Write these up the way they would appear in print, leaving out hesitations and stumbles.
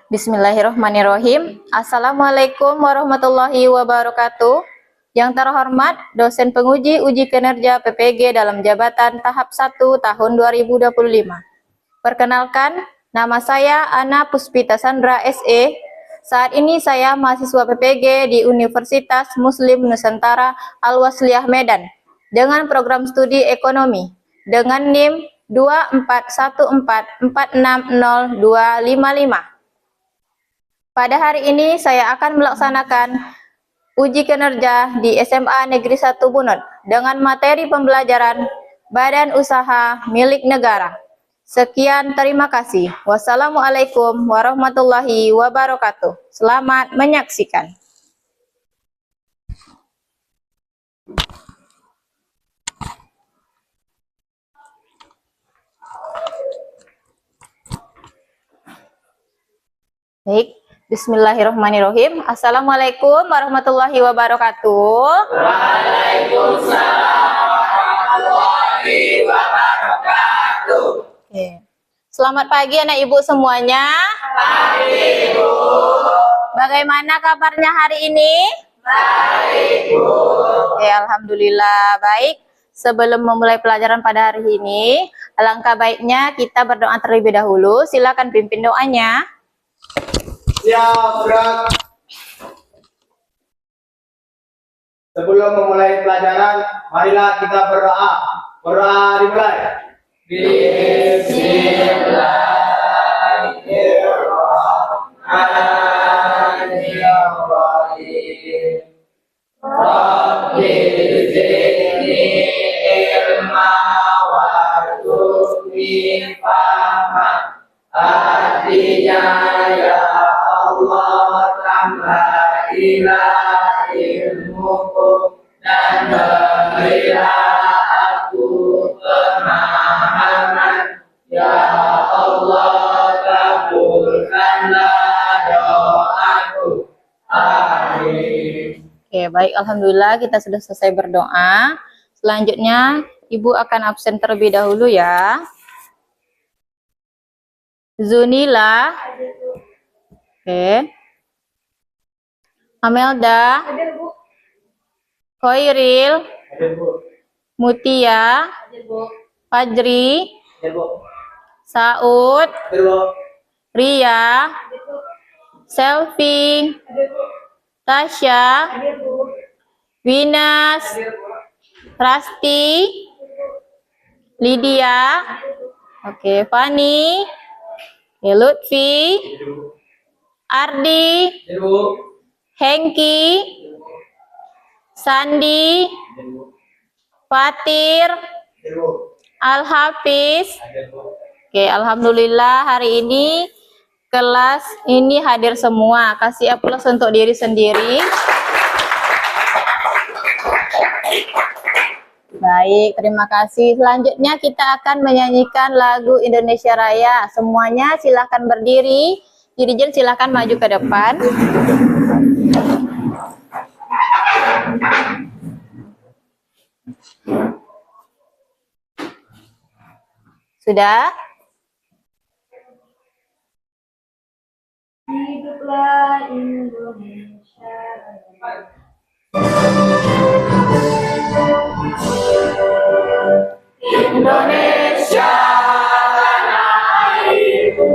Bismillahirrahmanirrahim. Assalamualaikum warahmatullahi wabarakatuh. Yang terhormat dosen penguji uji kinerja PPG dalam jabatan tahap 1 tahun 2025. Perkenalkan, nama saya Ana Puspita Sandra SE. Saat ini saya mahasiswa PPG di Universitas Muslim Nusantara Al-Wasliyah Medan dengan program studi ekonomi dengan NIM 24144600255. Pada hari ini saya akan melaksanakan uji kinerja di SMA Negeri 1 Bunut dengan materi pembelajaran Badan Usaha Milik Negara. Sekian, terima kasih. Wassalamualaikum warahmatullahi wabarakatuh. Selamat menyaksikan. Baik. Bismillahirrahmanirrahim. Assalamualaikum warahmatullahi wabarakatuh. Waalaikumsalam warahmatullahi wabarakatuh. Oke. Selamat pagi anak ibu semuanya. Pagi Ibu. Bagaimana kabarnya hari ini? Baik Ibu. Oke, alhamdulillah baik. Sebelum memulai pelajaran pada hari ini, alangkah baiknya kita berdoa terlebih dahulu. Silakan pimpin doanya. Ya, berat. Sebelum memulai pelajaran, marilah kita berdoa. Berdoa dimulai. Bismillahirrahmanirrahim. Rabbi zidni ilma warzuqni fahma. Artinya ya Allah, tambahilah ilmuku dan berilah aku pemahaman. Ya Allah, kabulkanlah doaku. Amin. Oke, baik. Alhamdulillah kita sudah selesai berdoa. Selanjutnya, Ibu akan absen terlebih dahulu ya. Zunila. Oke. Amelda. Khairil. Mutia. Fajri. Saud. Ria. Selfie. Tasya. Winas. Rasti. Lydia. Oke, Fani. Lutfi. Ardi. Hengki. Sandi. Fatir. Al-Hafiz. Oke, alhamdulillah hari ini kelas ini hadir semua. Kasih aplaus untuk diri sendiri. Baik, terima kasih. Selanjutnya kita akan menyanyikan lagu Indonesia Raya. Semuanya silakan berdiri. Dirijen silakan maju ke depan. Sudah? Hiduplah Indonesia. Indonesia tanah airku,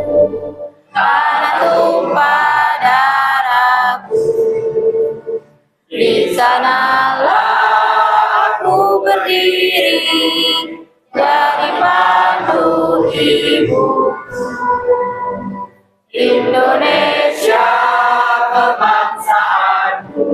tanah tumpah darahku. Di sanalah aku berdiri, jadi pandu ibuku. Indonesia kebangsaanku,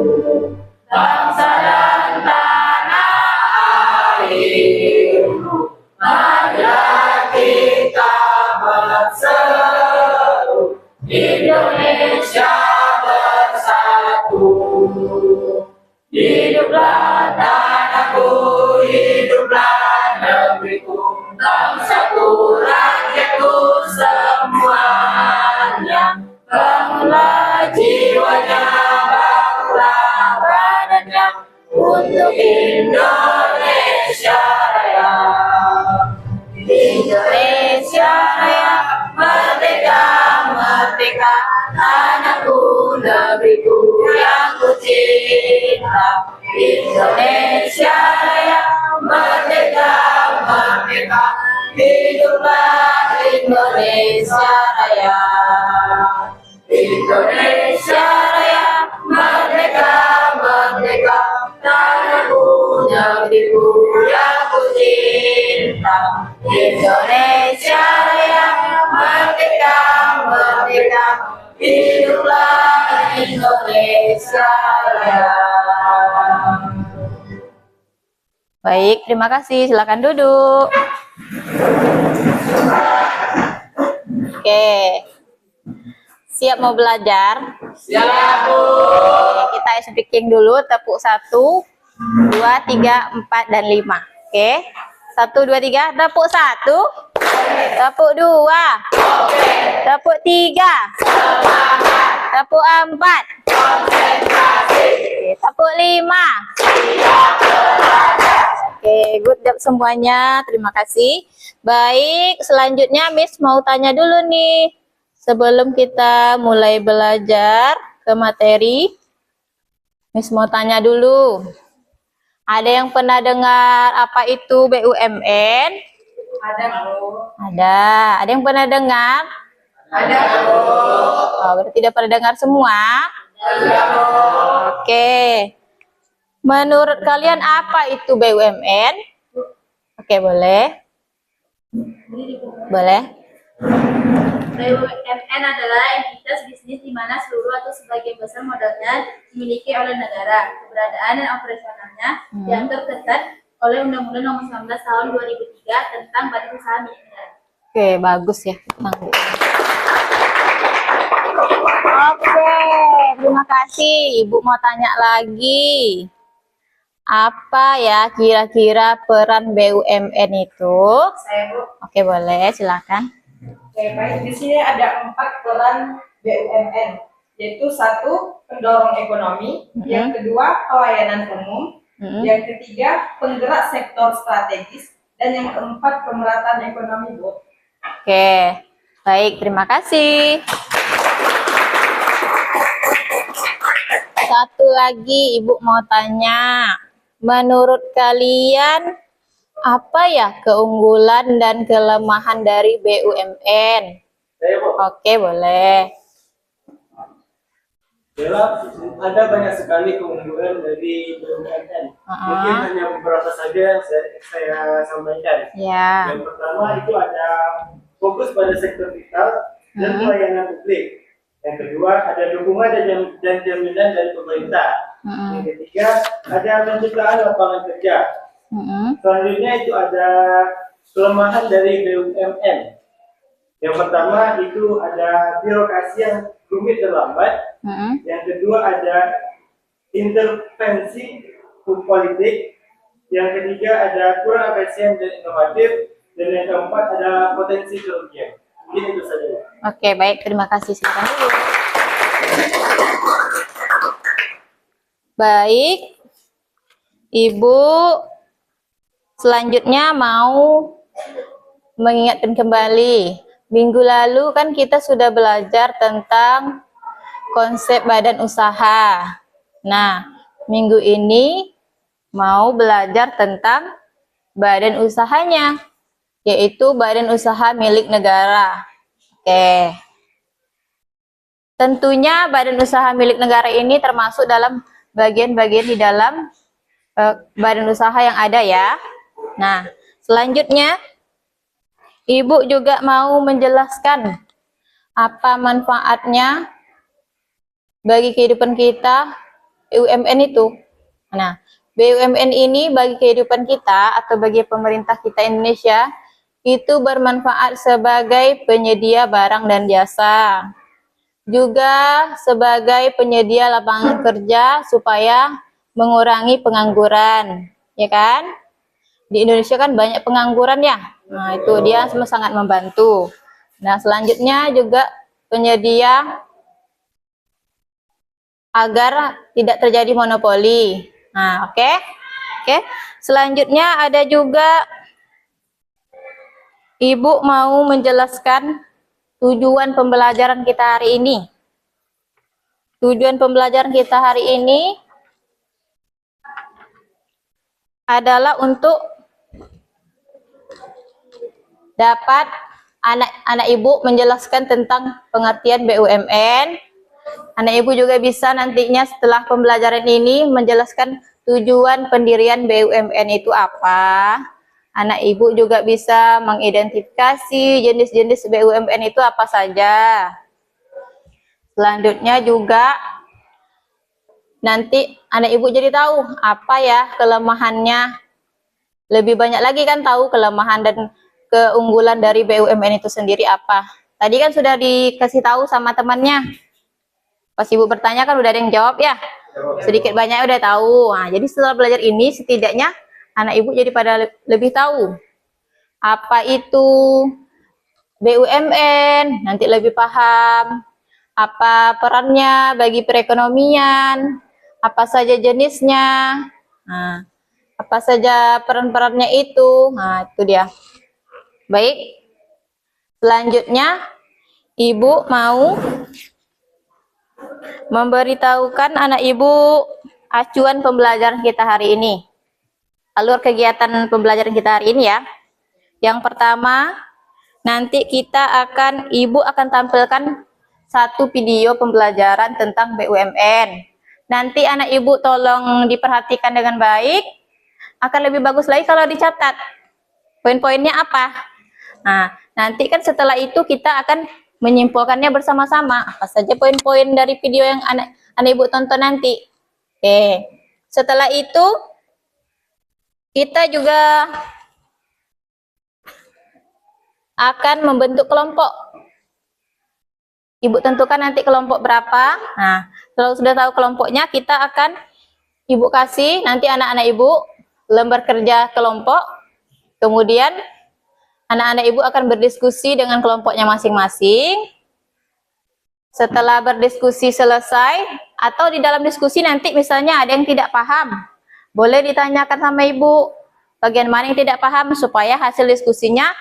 bangsa dan tanah airku. Marilah kita berseru, Indonesia bersatu. Hiduplah tanahku, hiduplah negeriku, bangsaku, rakyatku semuanya. Bangunlah jiwanya, bangunlah badannya untuk Indonesia Raya. Indonesia Raya, merdeka tanahku, negeriku yang ku cinta. Indonesia Raya, merdeka, merdeka, hiduplah Indonesia Raya. Indonesia Raya, merdeka, merdeka, tanahku, negeriku yang ku cinta. Indonesia Raya, merdeka, merdeka, hiduplah Indonesia Raya. Baik, terima kasih. Silakan duduk. Oke. Siap mau belajar? Siap, Bu. Oke, kita speaking dulu. Tepuk 1, 2, 3, 4, dan 5. Oke. 1, 2, 3. Tepuk 1. Tepuk 2. Tepuk 3. Tepuk 4. Oke, tepuk 5. Oke, good job semuanya. Terima kasih. Baik, selanjutnya Miss mau tanya dulu nih. Sebelum kita mulai belajar ke materi, Miss mau tanya dulu. Ada yang pernah dengar apa itu BUMN? Ada, Bu. Ada. Ada yang pernah dengar? Ada, Bu. Oh, berarti tidak pernah dengar semua? Ada, Bu. Oke. Menurut kalian apa itu BUMN? Oke, boleh. Boleh. BUMN adalah entitas bisnis di mana seluruh atau sebagian besar modalnya dimiliki oleh negara. Keberadaan dan operasionalnya diatur ketat oleh Undang-Undang Nomor 19 Tahun 2003 tentang Badan Usaha Milik Negara. Oke, bagus ya. Oke, terima kasih. Ibu mau tanya lagi. Apa ya kira-kira peran BUMN itu? Saya, Bu. Oke, boleh. Silakan. Oke, baik. Di sini ada 4 peran BUMN, yaitu 1, pendorong ekonomi, yang kedua, pelayanan umum, yang ketiga, penggerak sektor strategis, dan yang keempat, pemerataan ekonomi, Bu. Oke, baik. Terima kasih. Satu lagi, Ibu mau tanya. Menurut kalian, apa ya keunggulan dan kelemahan dari BUMN? Saya, Bu. Oke, boleh. Bella, ada banyak sekali keunggulan dari BUMN. Mungkin hanya beberapa saja yang saya sampaikan. Ya. Yang pertama itu ada fokus pada sektor vital dan pelayanan publik. Yang kedua ada dukungan dan jaminan dari pemerintah. Yang ketiga ada penciptaan lapangan kerja. Selanjutnya itu ada kelemahan dari BUMN. Yang pertama itu ada birokrasi yang rumit dan lambat. Yang kedua ada intervensi politik. Yang ketiga ada kurang efisien dan inovatif. Dan yang keempat ada potensi kerugian. Mungkin itu saja. Oke, baik. Terima kasih. Silakan dulu. Baik. Ibu selanjutnya mau mengingatkan kembali. Minggu lalu kan kita sudah belajar tentang konsep badan usaha. Nah, minggu ini mau belajar tentang badan usahanya, yaitu badan usaha milik negara. Oke. Tentunya badan usaha milik negara ini termasuk dalam bagian-bagian di dalam badan usaha yang ada ya. Nah, selanjutnya Ibu juga mau menjelaskan apa manfaatnya bagi kehidupan kita BUMN itu. Nah, BUMN ini bagi kehidupan kita atau bagi pemerintah kita Indonesia itu bermanfaat sebagai penyedia barang dan jasa. Juga sebagai penyedia lapangan kerja supaya mengurangi pengangguran, ya kan? Di Indonesia kan banyak pengangguran ya. Nah, itu dia sangat membantu. Nah, selanjutnya juga penyedia agar tidak terjadi monopoli. Nah, oke. Oke. Selanjutnya ada juga Ibu mau menjelaskan tujuan pembelajaran kita hari ini. Tujuan pembelajaran kita hari ini adalah untuk dapat anak ibu menjelaskan tentang pengertian BUMN. Anak ibu juga bisa nantinya setelah pembelajaran ini menjelaskan tujuan pendirian BUMN itu apa. Anak ibu juga bisa mengidentifikasi jenis-jenis BUMN itu apa saja. Selanjutnya juga nanti anak ibu jadi tahu apa ya kelemahannya. Lebih banyak lagi kan tahu kelemahan dan keunggulan dari BUMN itu sendiri apa. Tadi kan sudah dikasih tahu sama temannya. Pas ibu bertanya kan udah ada yang jawab ya. Sedikit banyak udah tahu. Nah, jadi setelah belajar ini setidaknya anak ibu jadi pada lebih tahu apa itu BUMN, nanti lebih paham apa perannya bagi perekonomian, apa saja jenisnya, nah, apa saja peran-perannya itu. Nah, itu dia. Baik, selanjutnya ibu mau memberitahukan anak ibu acuan pembelajaran kita hari ini. Alur kegiatan pembelajaran kita hari ini ya. Yang pertama, nanti ibu akan tampilkan satu video pembelajaran tentang BUMN. Nanti anak ibu tolong diperhatikan dengan baik. Akan lebih bagus lagi kalau dicatat. Poin-poinnya apa? Nah, nanti kan setelah itu kita akan menyimpulkannya bersama-sama. Apa saja poin-poin dari video yang anak ibu tonton nanti. Oke. Setelah itu kita juga akan membentuk kelompok. Ibu tentukan nanti kelompok berapa. Nah, kalau sudah tahu kelompoknya, kita akan ibu kasih nanti anak-anak ibu lembar kerja kelompok. Kemudian anak-anak ibu akan berdiskusi dengan kelompoknya masing-masing. Setelah berdiskusi selesai, atau di dalam diskusi nanti misalnya ada yang tidak paham, boleh ditanyakan sama ibu bagian mana yang tidak paham supaya hasil diskusinya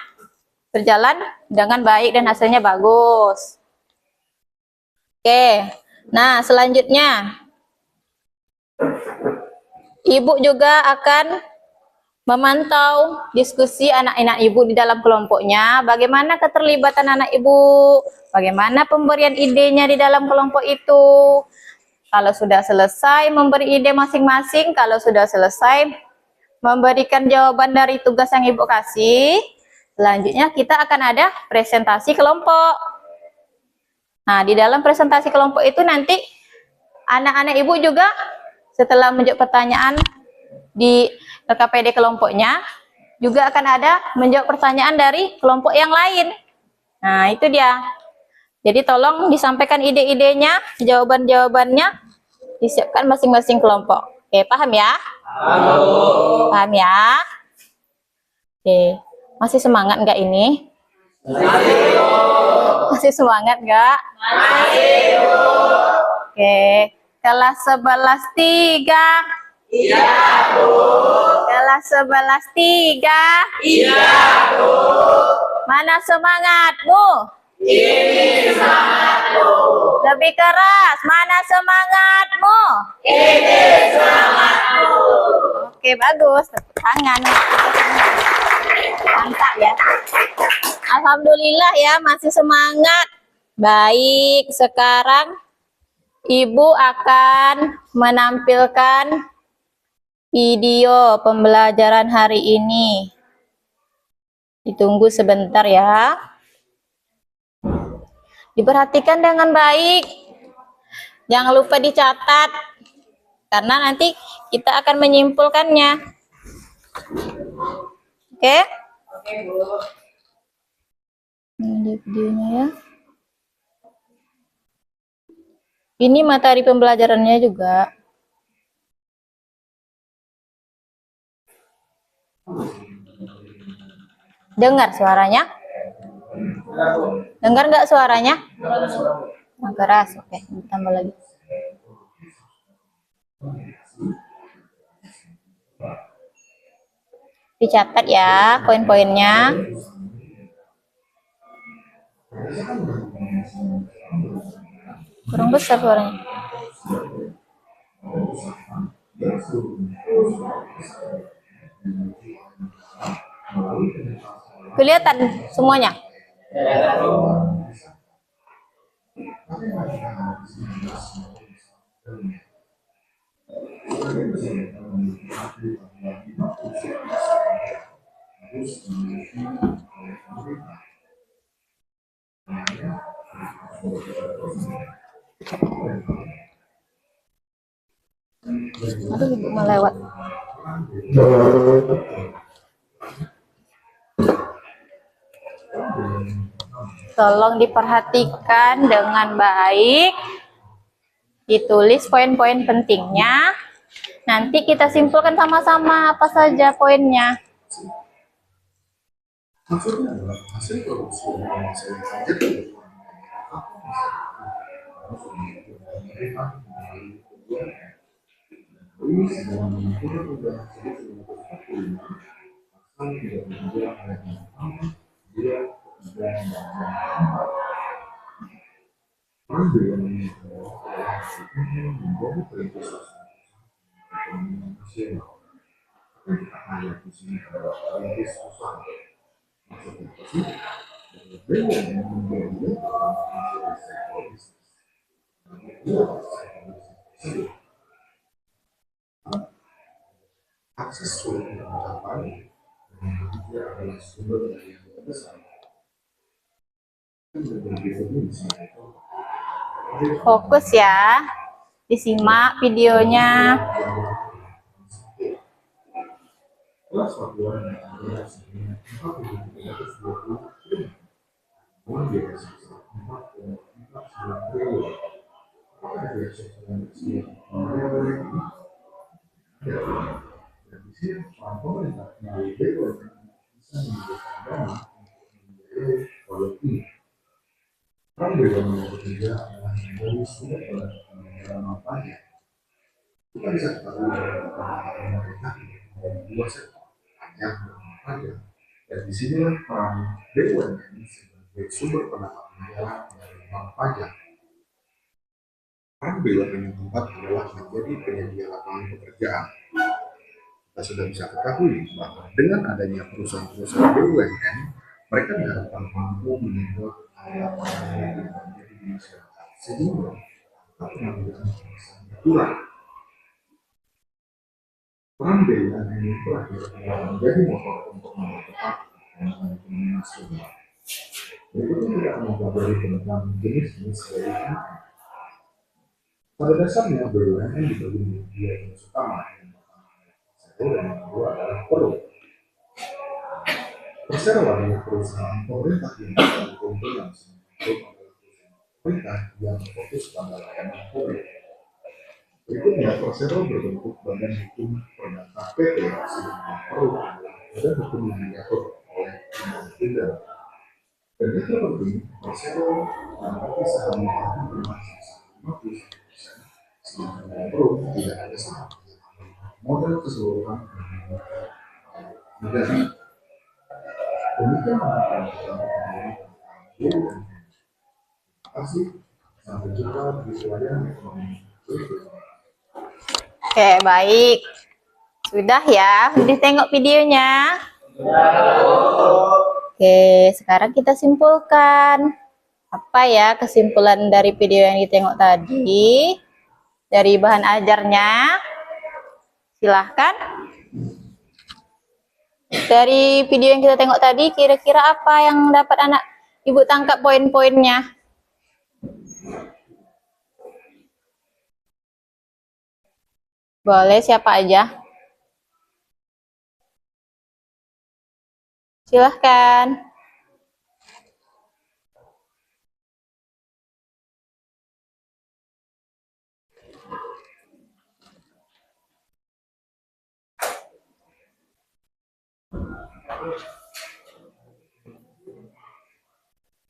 berjalan dengan baik dan hasilnya bagus. Oke, nah selanjutnya ibu juga akan memantau diskusi anak-anak ibu di dalam kelompoknya, bagaimana keterlibatan anak ibu, bagaimana pemberian idenya di dalam kelompok itu. Kalau sudah selesai memberi ide masing-masing, kalau sudah selesai memberikan jawaban dari tugas yang ibu kasih, selanjutnya kita akan ada presentasi kelompok. Nah, di dalam presentasi kelompok itu nanti anak-anak ibu juga setelah menjawab pertanyaan di LKPD kelompoknya, juga akan ada menjawab pertanyaan dari kelompok yang lain. Nah, itu dia. Jadi tolong disampaikan ide-idenya, jawaban-jawabannya disiapkan masing-masing kelompok. Oke, paham ya? Halo. Paham ya? Oke, masih semangat nggak ini? Masih semangat nggak? Masih. Oke, kelas 11-3. Iya, Bu. Kelas 11-3. Iya, Bu. Mana semangatmu? Ini semangatmu. Lebih keras, mana semangatmu? Ini semangatmu. Oke, bagus. Tepuk tangan. Mantap ya. Alhamdulillah ya, masih semangat. Baik, sekarang Ibu akan menampilkan video pembelajaran hari ini. Ditunggu sebentar ya. Diperhatikan dengan baik. Jangan lupa dicatat. Karena nanti kita akan menyimpulkannya. Oke? Oke, Bu. Ini videonya ya. Ini materi pembelajarannya juga. Dengar suaranya? Dengar nggak suaranya? Nah, keras. Oke, tambah lagi. Dicatat ya poin-poinnya. Kurang besar suaranya. Kelihatan semuanya? Aduh, ibu melewat. Tolong diperhatikan dengan baik, ditulis poin-poin pentingnya. Nanti kita simpulkan sama-sama apa saja poinnya. Maksudnya adalah hasil produksi yang saya saja akses sulit mencapai dia adalah sumber daya yang besar. Fokus ya, disimak videonya. Kita bisa ketahui pemerintah dua sektor yang pajak, dan di sinilah peran BUMN sebagai sumber pendapatan negara dari bank pajak. Peran BUMN yang keempat adalah menjadi penyedia lapangan pekerjaan. Kita sudah bisa ketahui bahwa dengan adanya perusahaan-perusahaan BUMN, mereka diharapkan mampu membuat lapangan menjadi di masyarakat, sehingga pengangguran berkurang. Peran BUMN ini berakhir menjadi motor untuk mempercepat ekonomi nasional. Berikutnya kita akan mempelajari tentang jenis-jenis BUMN. Pada dasarnya BUMN dibagi menjadi dua jenis utama, yang pertama adalah persero dan yang kedua adalah peru. Persero adalah perusahaan pemerintah yang berkumpul yang adalah pemerintah yang fokus pada layanan publik. Berikutnya, persero berbentuk badan hukum perdata PT, sedangkan peru adalah badan hukum yang diatur oleh undang-undang. Dan yang terpenting, persero menempati saham yang bermasuk 51%, sedangkan peru tidak ada saham. Modal keseluruhan negara. Demikian pendapat terima kasih. Sampai jumpa di slide ekonomi berikutnya. Oke, baik. Sudah ya, udah tengok videonya? Oke, sekarang kita simpulkan. Apa ya kesimpulan dari video yang ditengok tadi? Dari bahan ajarnya? Silahkan. Dari video yang kita tengok tadi, kira-kira apa yang dapat anak ibu tangkap poin-poinnya? Boleh siapa aja? Silahkan.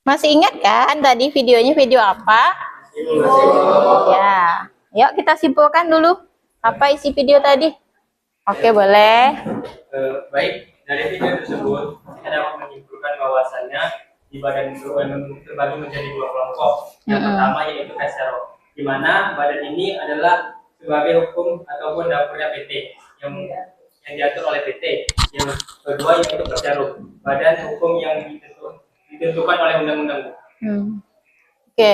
Masih ingat kan tadi videonya video apa? Ya, yuk kita simpulkan dulu. Apa isi video tadi? Oke, boleh. Baik, dari video tersebut kita dapat menyimpulkan bahwasannya di badan BUMN terbagi menjadi dua kelompok. Yang pertama yaitu persero. di mana badan ini adalah sebagai hukum ataupun dapurnya PT yang diatur oleh PT. Yang kedua yaitu Perserob, badan hukum yang ditentukan oleh undang-undang. Oke.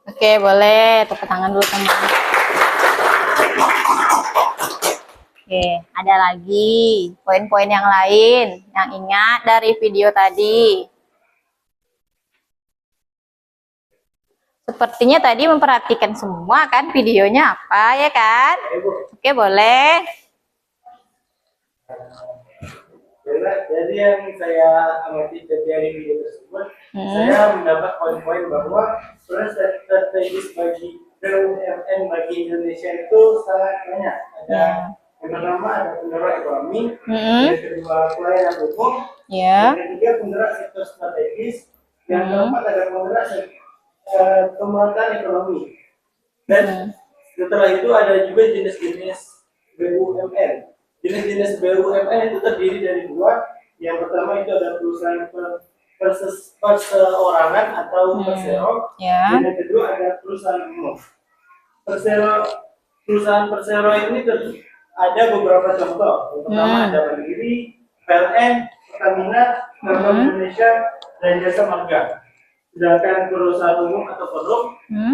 Oke, boleh tepuk tangan dulu teman. Oke, ada lagi poin-poin yang lain yang ingat dari video tadi. Sepertinya tadi memperhatikan semua kan videonya apa ya kan? Oke, boleh. Jadi yang saya amati dari video tersebut, saya mendapat poin-poin bahwa strategis bagi BUMN bagi Indonesia itu sangat banyak. Ada yang pertama ada penggerak ekonomi, yang kedua pelayanan hukum, yang ketiga penggerak sektor strategis, yang keempat ada penggerak pemerataan ekonomi. Dan setelah itu ada juga jenis-jenis BUMN. Jenis-jenis BUMN itu terdiri dari dua. Yang pertama itu ada perusahaan perseorangan atau persero. Dan yang kedua ada perusahaan umum. Perusahaan persero ini ada beberapa contoh. Yang pertama ada Mandiri, PLN, Pertamina, Telkom Indonesia, dan Jasa Marga. Sedangkan perusahaan umum atau Perum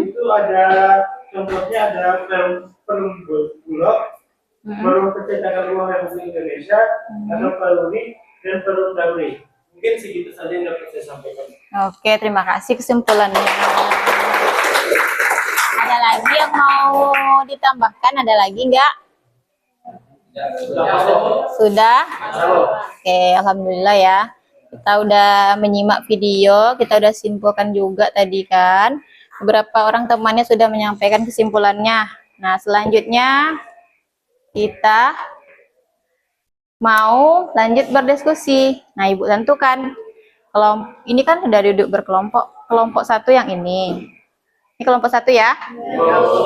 itu ada contohnya ada Perum Bulog, Perum Percetakan Uang Republik Indonesia, atau Peruri dan Perum Damri. Mungkin segitu saja yang dapat saya sampaikan. Oke, terima kasih kesimpulannya. Ada lagi yang mau ditambahkan? Ada lagi nggak? Sudah? Oke, alhamdulillah ya. Kita udah menyimak video, kita udah simpulkan juga tadi kan. Beberapa orang temannya sudah menyampaikan kesimpulannya. Nah, selanjutnya kita mau lanjut berdiskusi. Nah, Ibu tentukan. Ini kan sudah duduk berkelompok. Kelompok satu yang ini. Ini kelompok satu ya.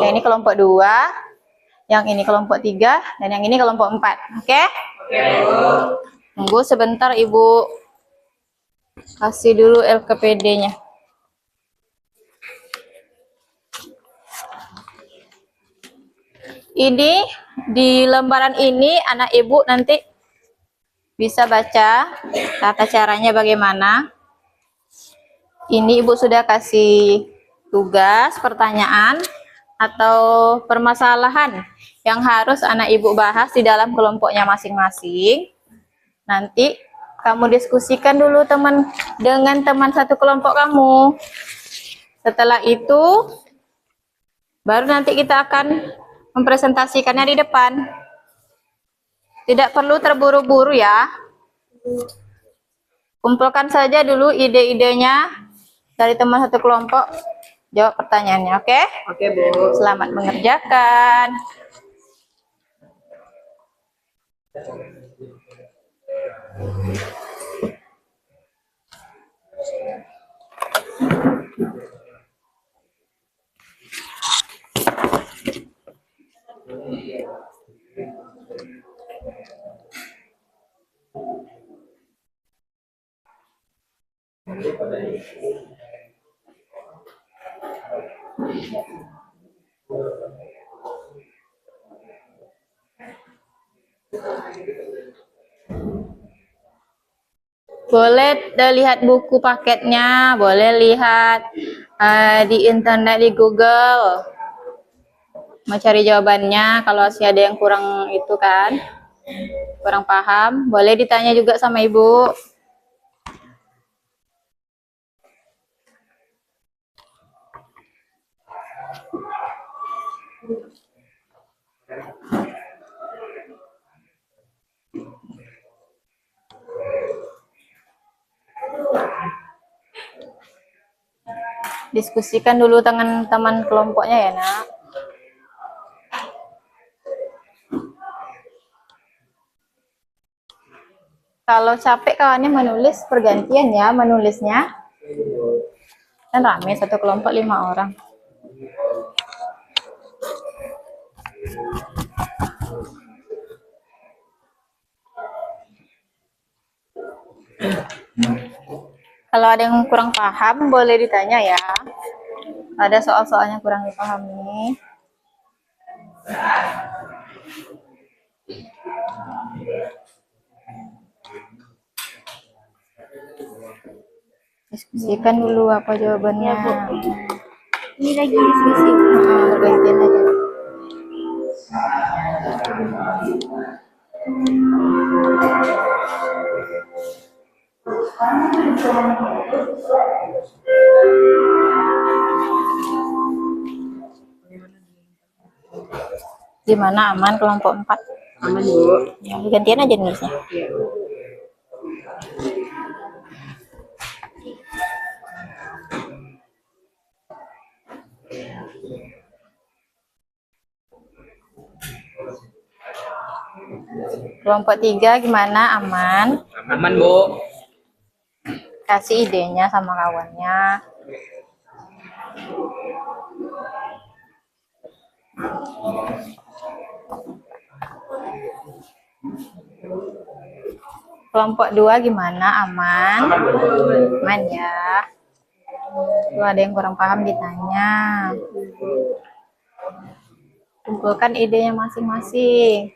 Yang ini kelompok 2. Yang ini kelompok 3. Dan yang ini kelompok 4. Oke? Tunggu sebentar, Ibu. Kasih dulu LKPD-nya. Ini di lembaran ini anak ibu nanti bisa baca tata caranya bagaimana. Ini ibu sudah kasih tugas, pertanyaan, atau permasalahan yang harus anak ibu bahas di dalam kelompoknya masing-masing. Nanti kamu diskusikan dulu dengan teman satu kelompok kamu. Setelah itu, baru nanti kita akan mempresentasikannya di depan. Tidak perlu terburu-buru ya. Kumpulkan saja dulu ide-idenya dari teman satu kelompok. Jawab pertanyaannya, oke? Oke, Bu. Selamat mengerjakan. Boleh lihat buku paketnya, boleh lihat di internet, di Google. Mau cari jawabannya, kalau masih ada yang kurang itu kan, kurang paham, boleh ditanya juga sama ibu. Diskusikan dulu dengan teman kelompoknya ya nak. Kalau capek kawannya menulis, pergantian ya menulisnya. Kan rame satu kelompok 5 orang. Kalau ada yang kurang paham boleh ditanya ya. Ada soal-soalnya kurang dipahami. Diskusikan dulu apa jawabannya. Ini lagi diskusi. Bergantian aja. Gimana aman kelompok 4? Aman, Bu. Ya, gantian aja nulisnya. Kelompok 3 gimana aman? Aman, Bu. Kasih idenya sama kawannya. Kelompok 2 gimana? Aman? Aman ya. Kalau ada yang kurang paham ditanya. Kumpulkan idenya masing-masing.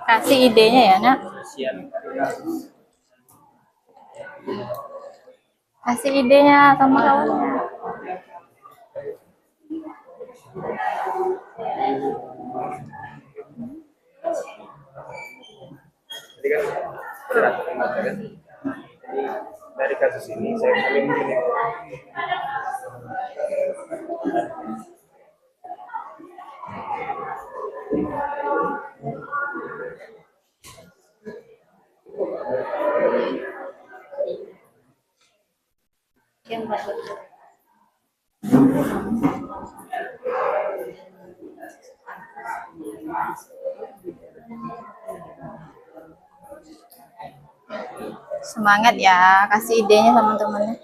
Kasih idenya ya, Nak. Kasih idenya sama kawannya. Jadi kan dari kasus ini saya paling ini Semangat ya, kasih idenya sama temennya.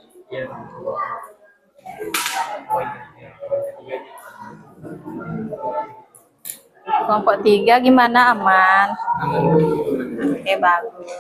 Kelompok 3 gimana? Aman? Oke, bagus.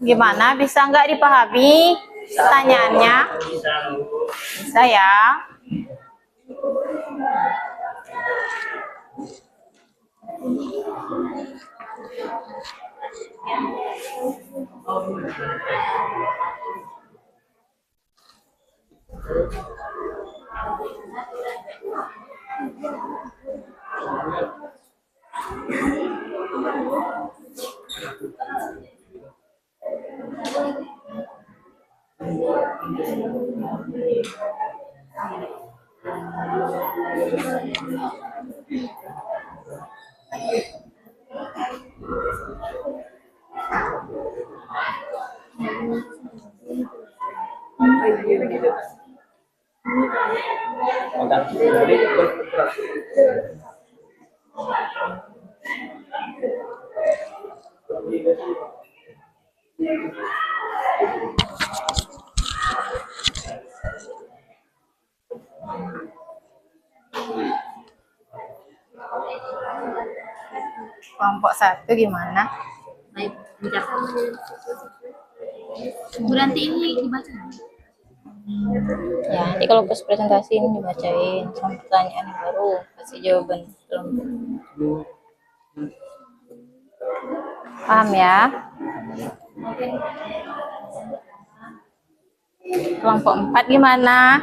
Gimana? Bisa nggak dipahami pertanyaannya? Bisa ya. Kelompok 1 gimana? Baik, bentar. Bu, nanti ini dibaca. Ya, nanti kalau pas presentasi ini dibacain sama pertanyaan yang baru, kasih jawaban belum. Paham ya? Kelompok 4 gimana?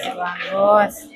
Ya, bagus.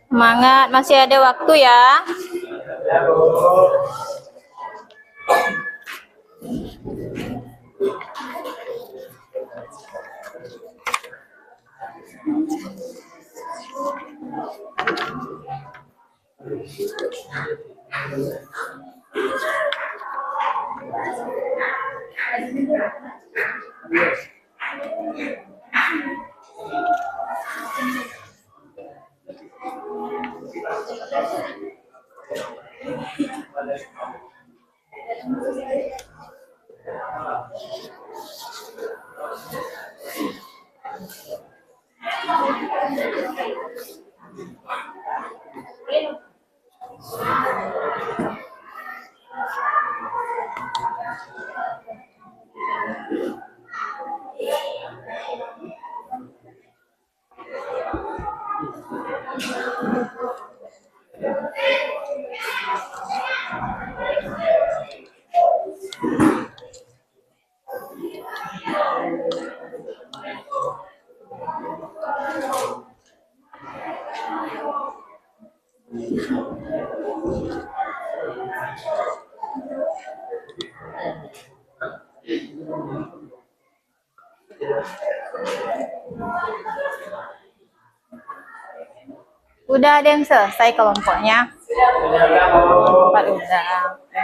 Semangat, masih ada waktu ya. Udah ada yang selesai kelompoknya? 4 udah. Oke.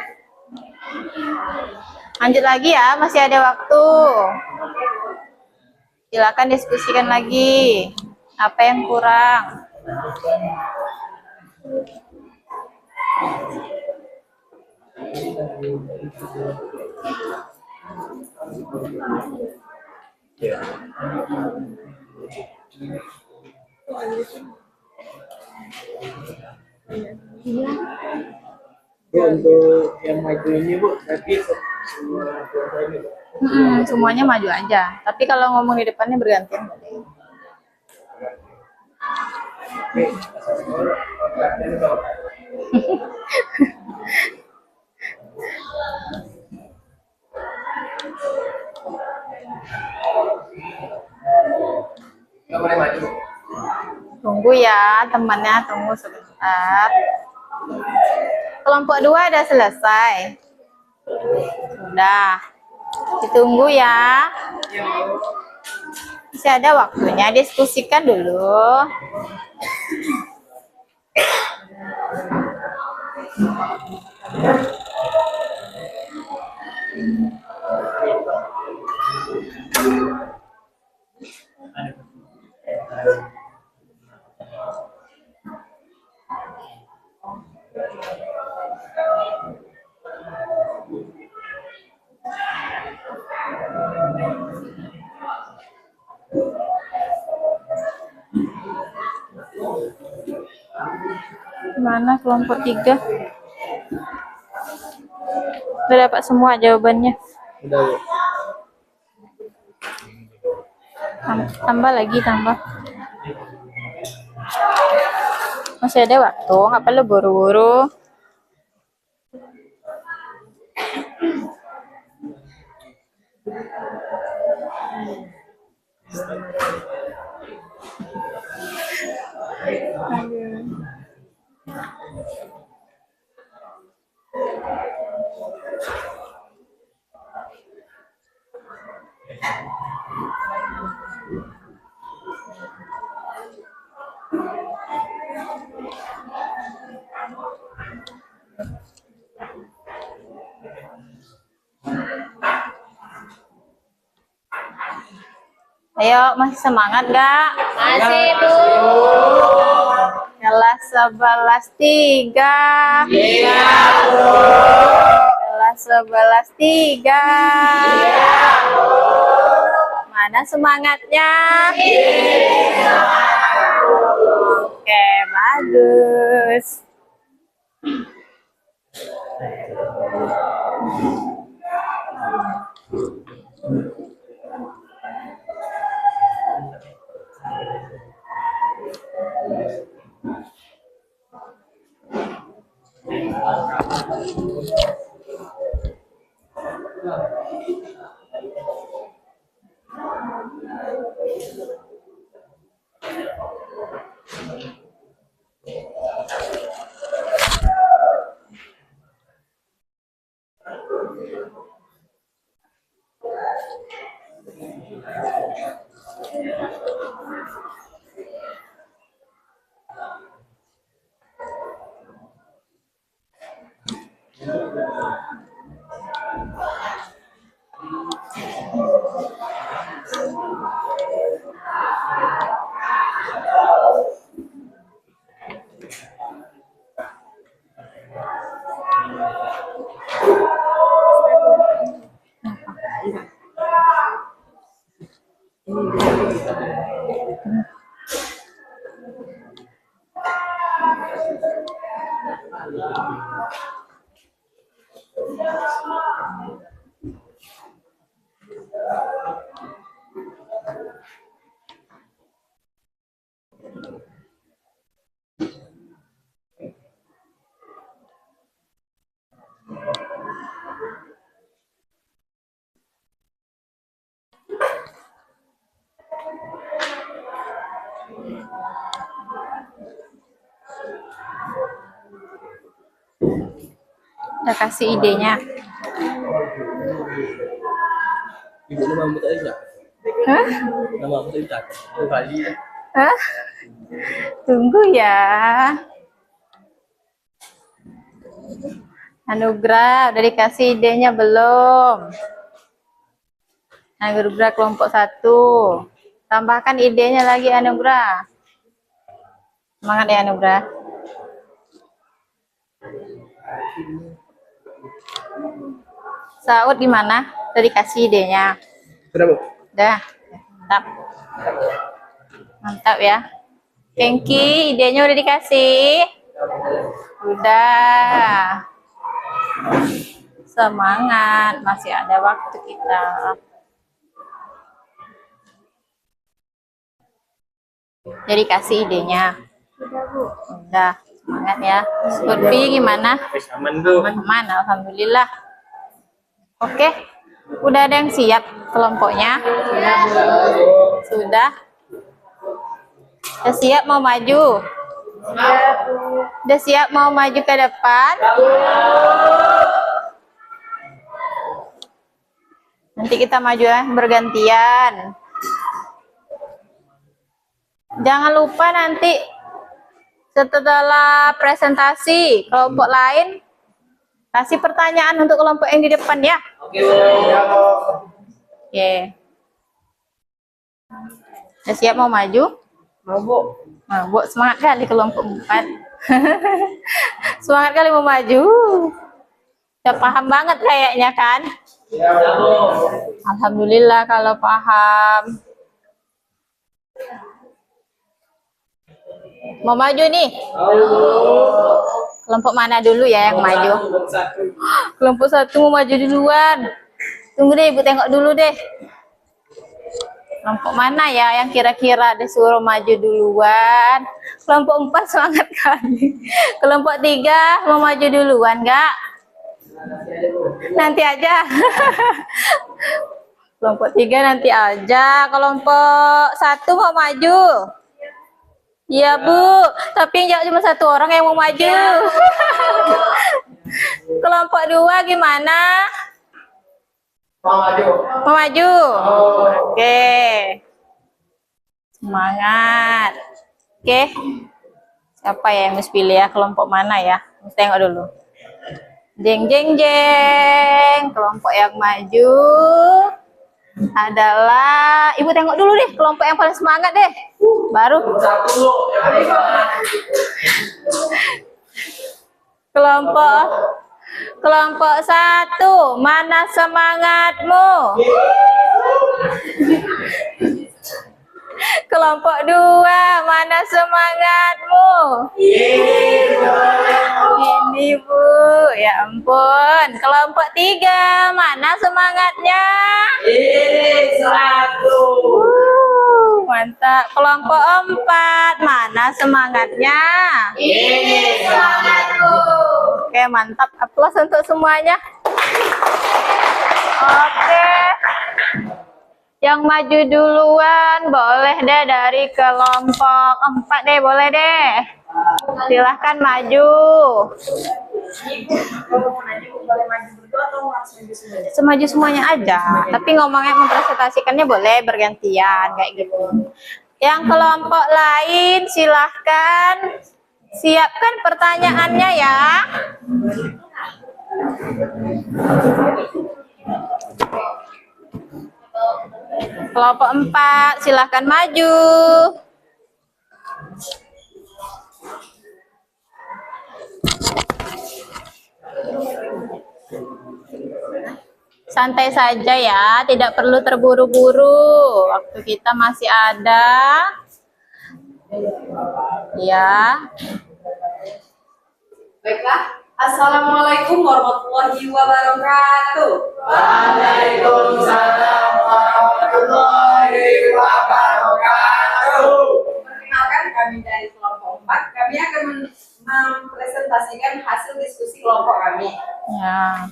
Lanjut lagi ya, masih ada waktu. Silakan diskusikan lagi. Apa yang kurang? Untuk yang maju ini Bu, berarti semua keluarga ini Bu. Semuanya maju aja. Tapi kalau ngomong di depannya bergantian. Oke, ini Pak. Nggak boleh maju. Tunggu ya, temannya tunggu sebentar. Kelompok 2 udah selesai. Sudah. Ditunggu ya. Masih ada waktunya, diskusikan dulu. Mana kelompok 3? Udah dapat semua jawabannya. Udah Bu. Tambah lagi, tambah. Masih ada waktu, nggak perlu buru-buru. Ayo, masih semangat nggak? Masih, Bu. Kelas 11-3. Iya, Kelas 11-3. Mana semangatnya? Oke, bagus. Udah kasih idenya. Ibu nama kamu tadi nggak? Hah? Nama kamu tadi tak? Itu kali. Hah? Tunggu ya. Anugrah, udah dikasih idenya belum? Anugrah kelompok 1. Tambahkan idenya lagi Anugrah. Semangat ya Anugrah. Saud gimana? Udah dikasih idenya? Sudah, Bu. Udah. Mantap. Mantap ya. Kengki, idenya udah dikasih? Udah. Semangat, masih ada waktu kita. Jadi kasih idenya. Udah, semangat ya. Lutfi gimana? Aman, Bu. Aman, alhamdulillah. Oke, udah ada yang siap kelompoknya? Sudah. Udah siap mau maju? Udah siap mau maju ke depan? Nanti kita maju ya, bergantian. Jangan lupa nanti setelah presentasi kelompok lain kasih pertanyaan untuk kelompok yang di depan ya. Oke, Bu. Oke. Udah siap mau maju? Mau, Bu. Nah, Bu, semangat kali kelompok 4. Semangat kali mau maju. Udah paham banget kayaknya kan? Ya, Bu. Alhamdulillah kalau paham. Mau maju nih? Kelompok mana dulu ya yang maju? Kelompok 1 mau maju duluan. Tunggu deh, Ibu tengok dulu deh. Kelompok mana ya yang kira-kira disuruh maju duluan? Kelompok 4 semangat kali. Kelompok 3 mau maju duluan nggak? Nanti aja. Kelompok 3 nanti aja. Kelompok 1 mau maju? Iya, Bu. Tapi yang cuma 1 orang yang mau maju. Kelompok 2 gimana? Mau maju. Mau maju? Oke. Semangat. Oke. Siapa ya yang harus pilih ya? Kelompok mana ya? Harus tengok dulu. Jeng jeng jeng. Kelompok yang maju adalah, Ibu tengok dulu deh kelompok yang paling semangat deh. Baru. Kelompok 1, mana semangatmu? Kelompok 2, mana semangatmu? Ini, Bu. Ya ampun. Kelompok 3, mana semangatnya? Mantap. Kelompok 4, mana semangatnya? Oke, mantap. Aplaus untuk semuanya. Oke. Yang maju duluan boleh deh dari kelompok 4 deh, boleh deh. Silahkan maju. Semaju semuanya aja. Tapi ngomongnya mempresentasikannya boleh bergantian kayak gitu. Yang kelompok lain silahkan siapkan pertanyaannya ya. Kelompok 4 silahkan maju. Santai saja ya, tidak perlu terburu-buru. Waktu kita masih ada. Ya. Baiklah. Assalamualaikum warahmatullahi wabarakatuh. Waalaikumsalam warahmatullahi wabarakatuh. Perkenalkan, kami dari kelompok 4. Kami akan mempresentasikan hasil diskusi kelompok kami. Ya.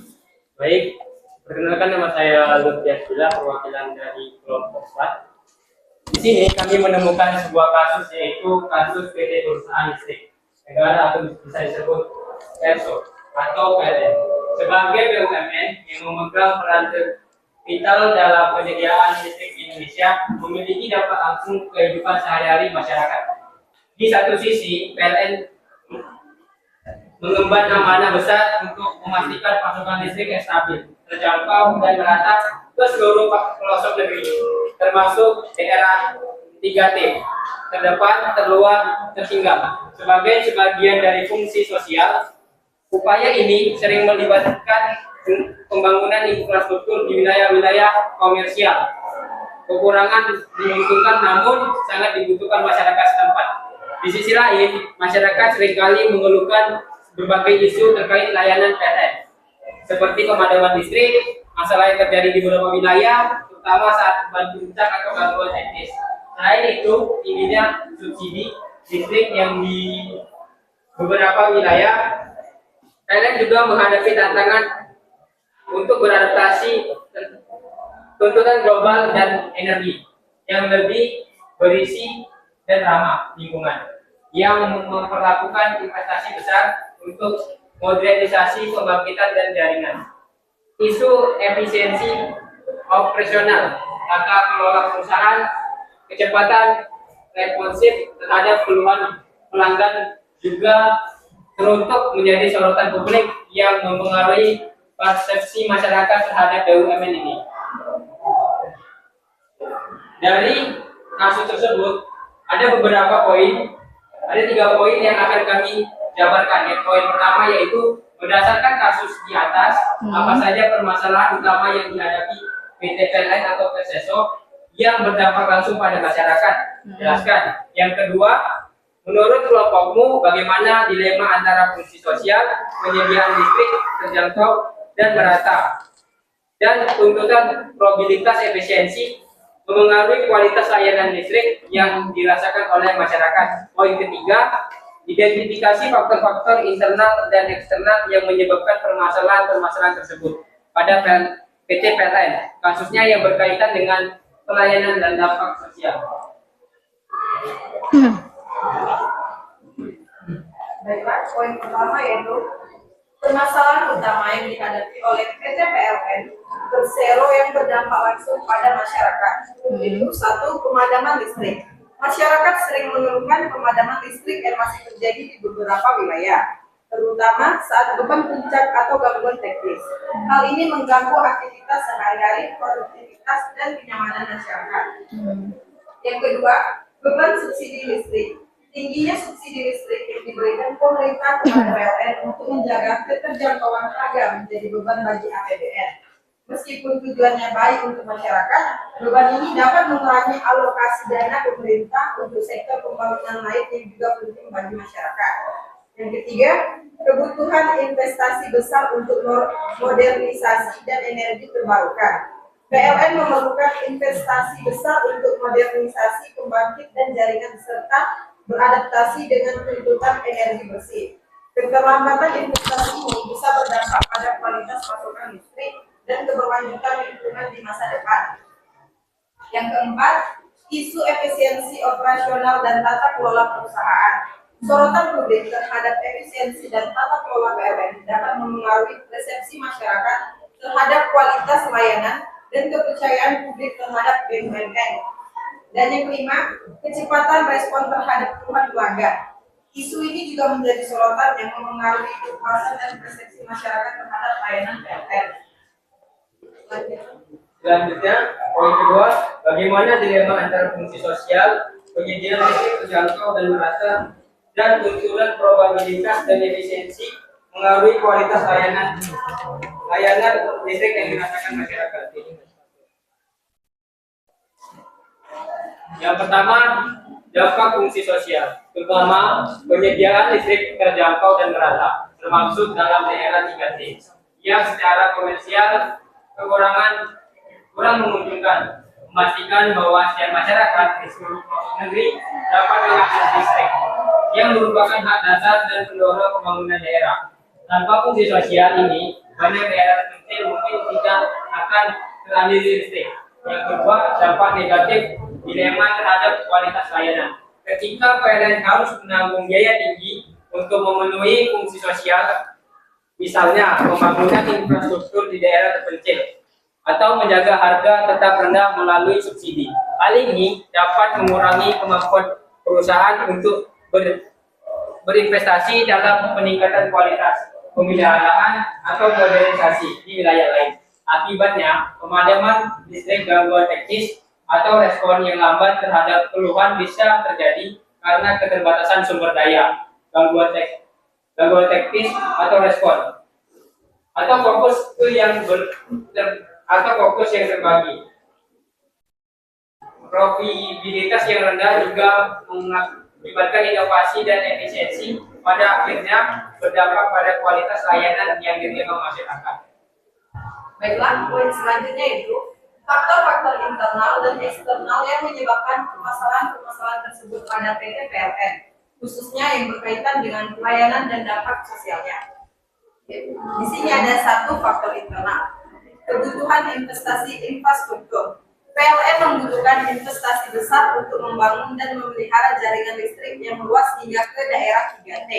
Baik, perkenalkan nama saya Lutfi Abdullah, perwakilan dari kelompok 4. Di sini kami menemukan sebuah kasus, yaitu kasus PT Perusahaan Listrik Negara atau bisa disebut PESO atau PLN sebagai BUMN yang memegang peran vital dalam penyediaan listrik di Indonesia, memiliki dampak langsung kehidupan sehari-hari masyarakat. Di satu sisi, PLN mengemban amanah besar untuk memastikan pasokan listrik yang stabil, terjangkau dan merata ke seluruh pelosok negeri, termasuk daerah 3T, terdepan, terluar, tertinggal. Sebagai sebagian dari fungsi sosial, upaya ini sering melibatkan pembangunan infrastruktur di wilayah-wilayah komersial. Kekurangan diuntungkan namun sangat dibutuhkan masyarakat setempat. Di sisi lain, masyarakat seringkali mengeluhkan berbagai isu terkait layanan PLN, seperti pemadaman listrik, masalah yang terjadi di beberapa wilayah, terutama saat beban puncak atau gangguan teknis. Selain itu, tingginya subsidi listrik yang di beberapa wilayah, PLN juga menghadapi tantangan untuk beradaptasi tuntutan global dan energi yang lebih berisi dan ramah lingkungan, yang memperlakukan investasi besar untuk modernisasi pembangkitan dan jaringan. Isu efisiensi operasional, tata kelola perusahaan, kecepatan responsif terhadap keluhan pelanggan juga teruntuk menjadi sorotan publik yang mempengaruhi persepsi masyarakat terhadap BUMN ini. Dari kasus tersebut, ada beberapa poin, ada 3 poin yang akan kami jabarkan. Yang poin pertama yaitu berdasarkan kasus di atas, apa saja permasalahan utama yang dihadapi PT PLN atau PSSO yang berdampak langsung pada masyarakat. Jelaskan. Yang kedua, menurut kelompokmu bagaimana dilema antara fungsi sosial, penyediaan listrik terjangkau dan merata, dan tuntutan probabilitas efisiensi memengaruhi kualitas layanan listrik yang dirasakan oleh masyarakat. Poin ketiga, identifikasi faktor-faktor internal dan eksternal yang menyebabkan permasalahan-permasalahan tersebut pada PT PLN, kasusnya yang berkaitan dengan pelayanan dan dampak sosial. Baiklah, poin pertama yaitu permasalahan utama yang dihadapi oleh PT PLN Persero yang berdampak langsung pada masyarakat. Itu 1, pemadaman listrik. Masyarakat sering mengeluhkan pemadaman listrik yang masih terjadi di beberapa wilayah, terutama saat beban puncak atau gangguan teknis. Hal ini mengganggu aktivitas sehari-hari, produktivitas, dan kenyamanan masyarakat. Yang kedua, beban subsidi listrik. Tingginya subsidi listrik yang diberikan pemerintah kepada PLN untuk menjaga keterjangkauan harga menjadi beban bagi APBN. Meskipun tujuannya baik untuk masyarakat, beban ini dapat mengurangi alokasi dana pemerintah untuk sektor pembangunan lain yang juga penting bagi masyarakat. Yang ketiga, kebutuhan investasi besar untuk modernisasi dan energi terbarukan. PLN memerlukan investasi besar untuk modernisasi pembangkit dan jaringan serta beradaptasi dengan tuntutan energi bersih. Keterlambatan investasi ini bisa berdampak pada kualitas pasokan listrik dan keberlanjutan lingkungan di masa depan. Yang keempat, isu efisiensi operasional dan tata kelola perusahaan. Sorotan publik terhadap efisiensi dan tata kelola PLN dapat memengaruhi persepsi masyarakat terhadap kualitas layanan dan kepercayaan publik terhadap BUMN. Dan yang kelima, kecepatan respon terhadap keluhan pelanggan. Isu ini juga menjadi sorotan yang memengaruhi kepuasan dan persepsi masyarakat terhadap layanan PLN. Selanjutnya, poin kedua, bagaimana dilema antara fungsi sosial, penyediaan listrik terjangkau dan merata, dan tuntutan probabilitas dan efisiensi mengaruhi kualitas layanan listrik yang dirasakan masyarakat. Yang pertama, dampak fungsi sosial, terutama penyediaan listrik terjangkau dan merata, termasuk dalam daerah 3T, yang secara komersial kurang menguntungkan, memastikan bahwa setiap masyarakat di seluruh negeri dapat mengakses listrik, yang merupakan hak dasar dan pendorong pembangunan daerah. Tanpa fungsi sosial ini, banyak daerah terpencil mungkin tidak akan teraliri listrik. Yang kedua, dampak negatif dilema terhadap kualitas layanan. Ketika PLN harus menanggung biaya tinggi untuk memenuhi fungsi sosial, misalnya pembangunan infrastruktur di daerah terpencil, atau menjaga harga tetap rendah melalui subsidi. Hal ini dapat mengurangi kemampuan perusahaan untuk berinvestasi dalam peningkatan kualitas pemeliharaan atau modernisasi di wilayah lain. Akibatnya, pemadaman listrik gangguan teknis atau respon yang lambat terhadap keluhan bisa terjadi karena keterbatasan sumber daya, gangguan teknis atau respon, atau fokus yang terbagi. Profitabilitas yang rendah juga mengakibatkan inovasi dan efisiensi, pada akhirnya berdampak pada kualitas layanan yang diterima masyarakat. Baiklah, poin selanjutnya itu faktor-faktor internal dan eksternal yang menyebabkan permasalahan-permasalahan tersebut pada PT PLN, khususnya yang berkaitan dengan pelayanan dan dampak sosialnya. Di sini ada satu faktor internal, kebutuhan investasi infrastruktur. PLN membutuhkan investasi besar untuk membangun dan memelihara jaringan listrik yang luas hingga ke daerah 3T,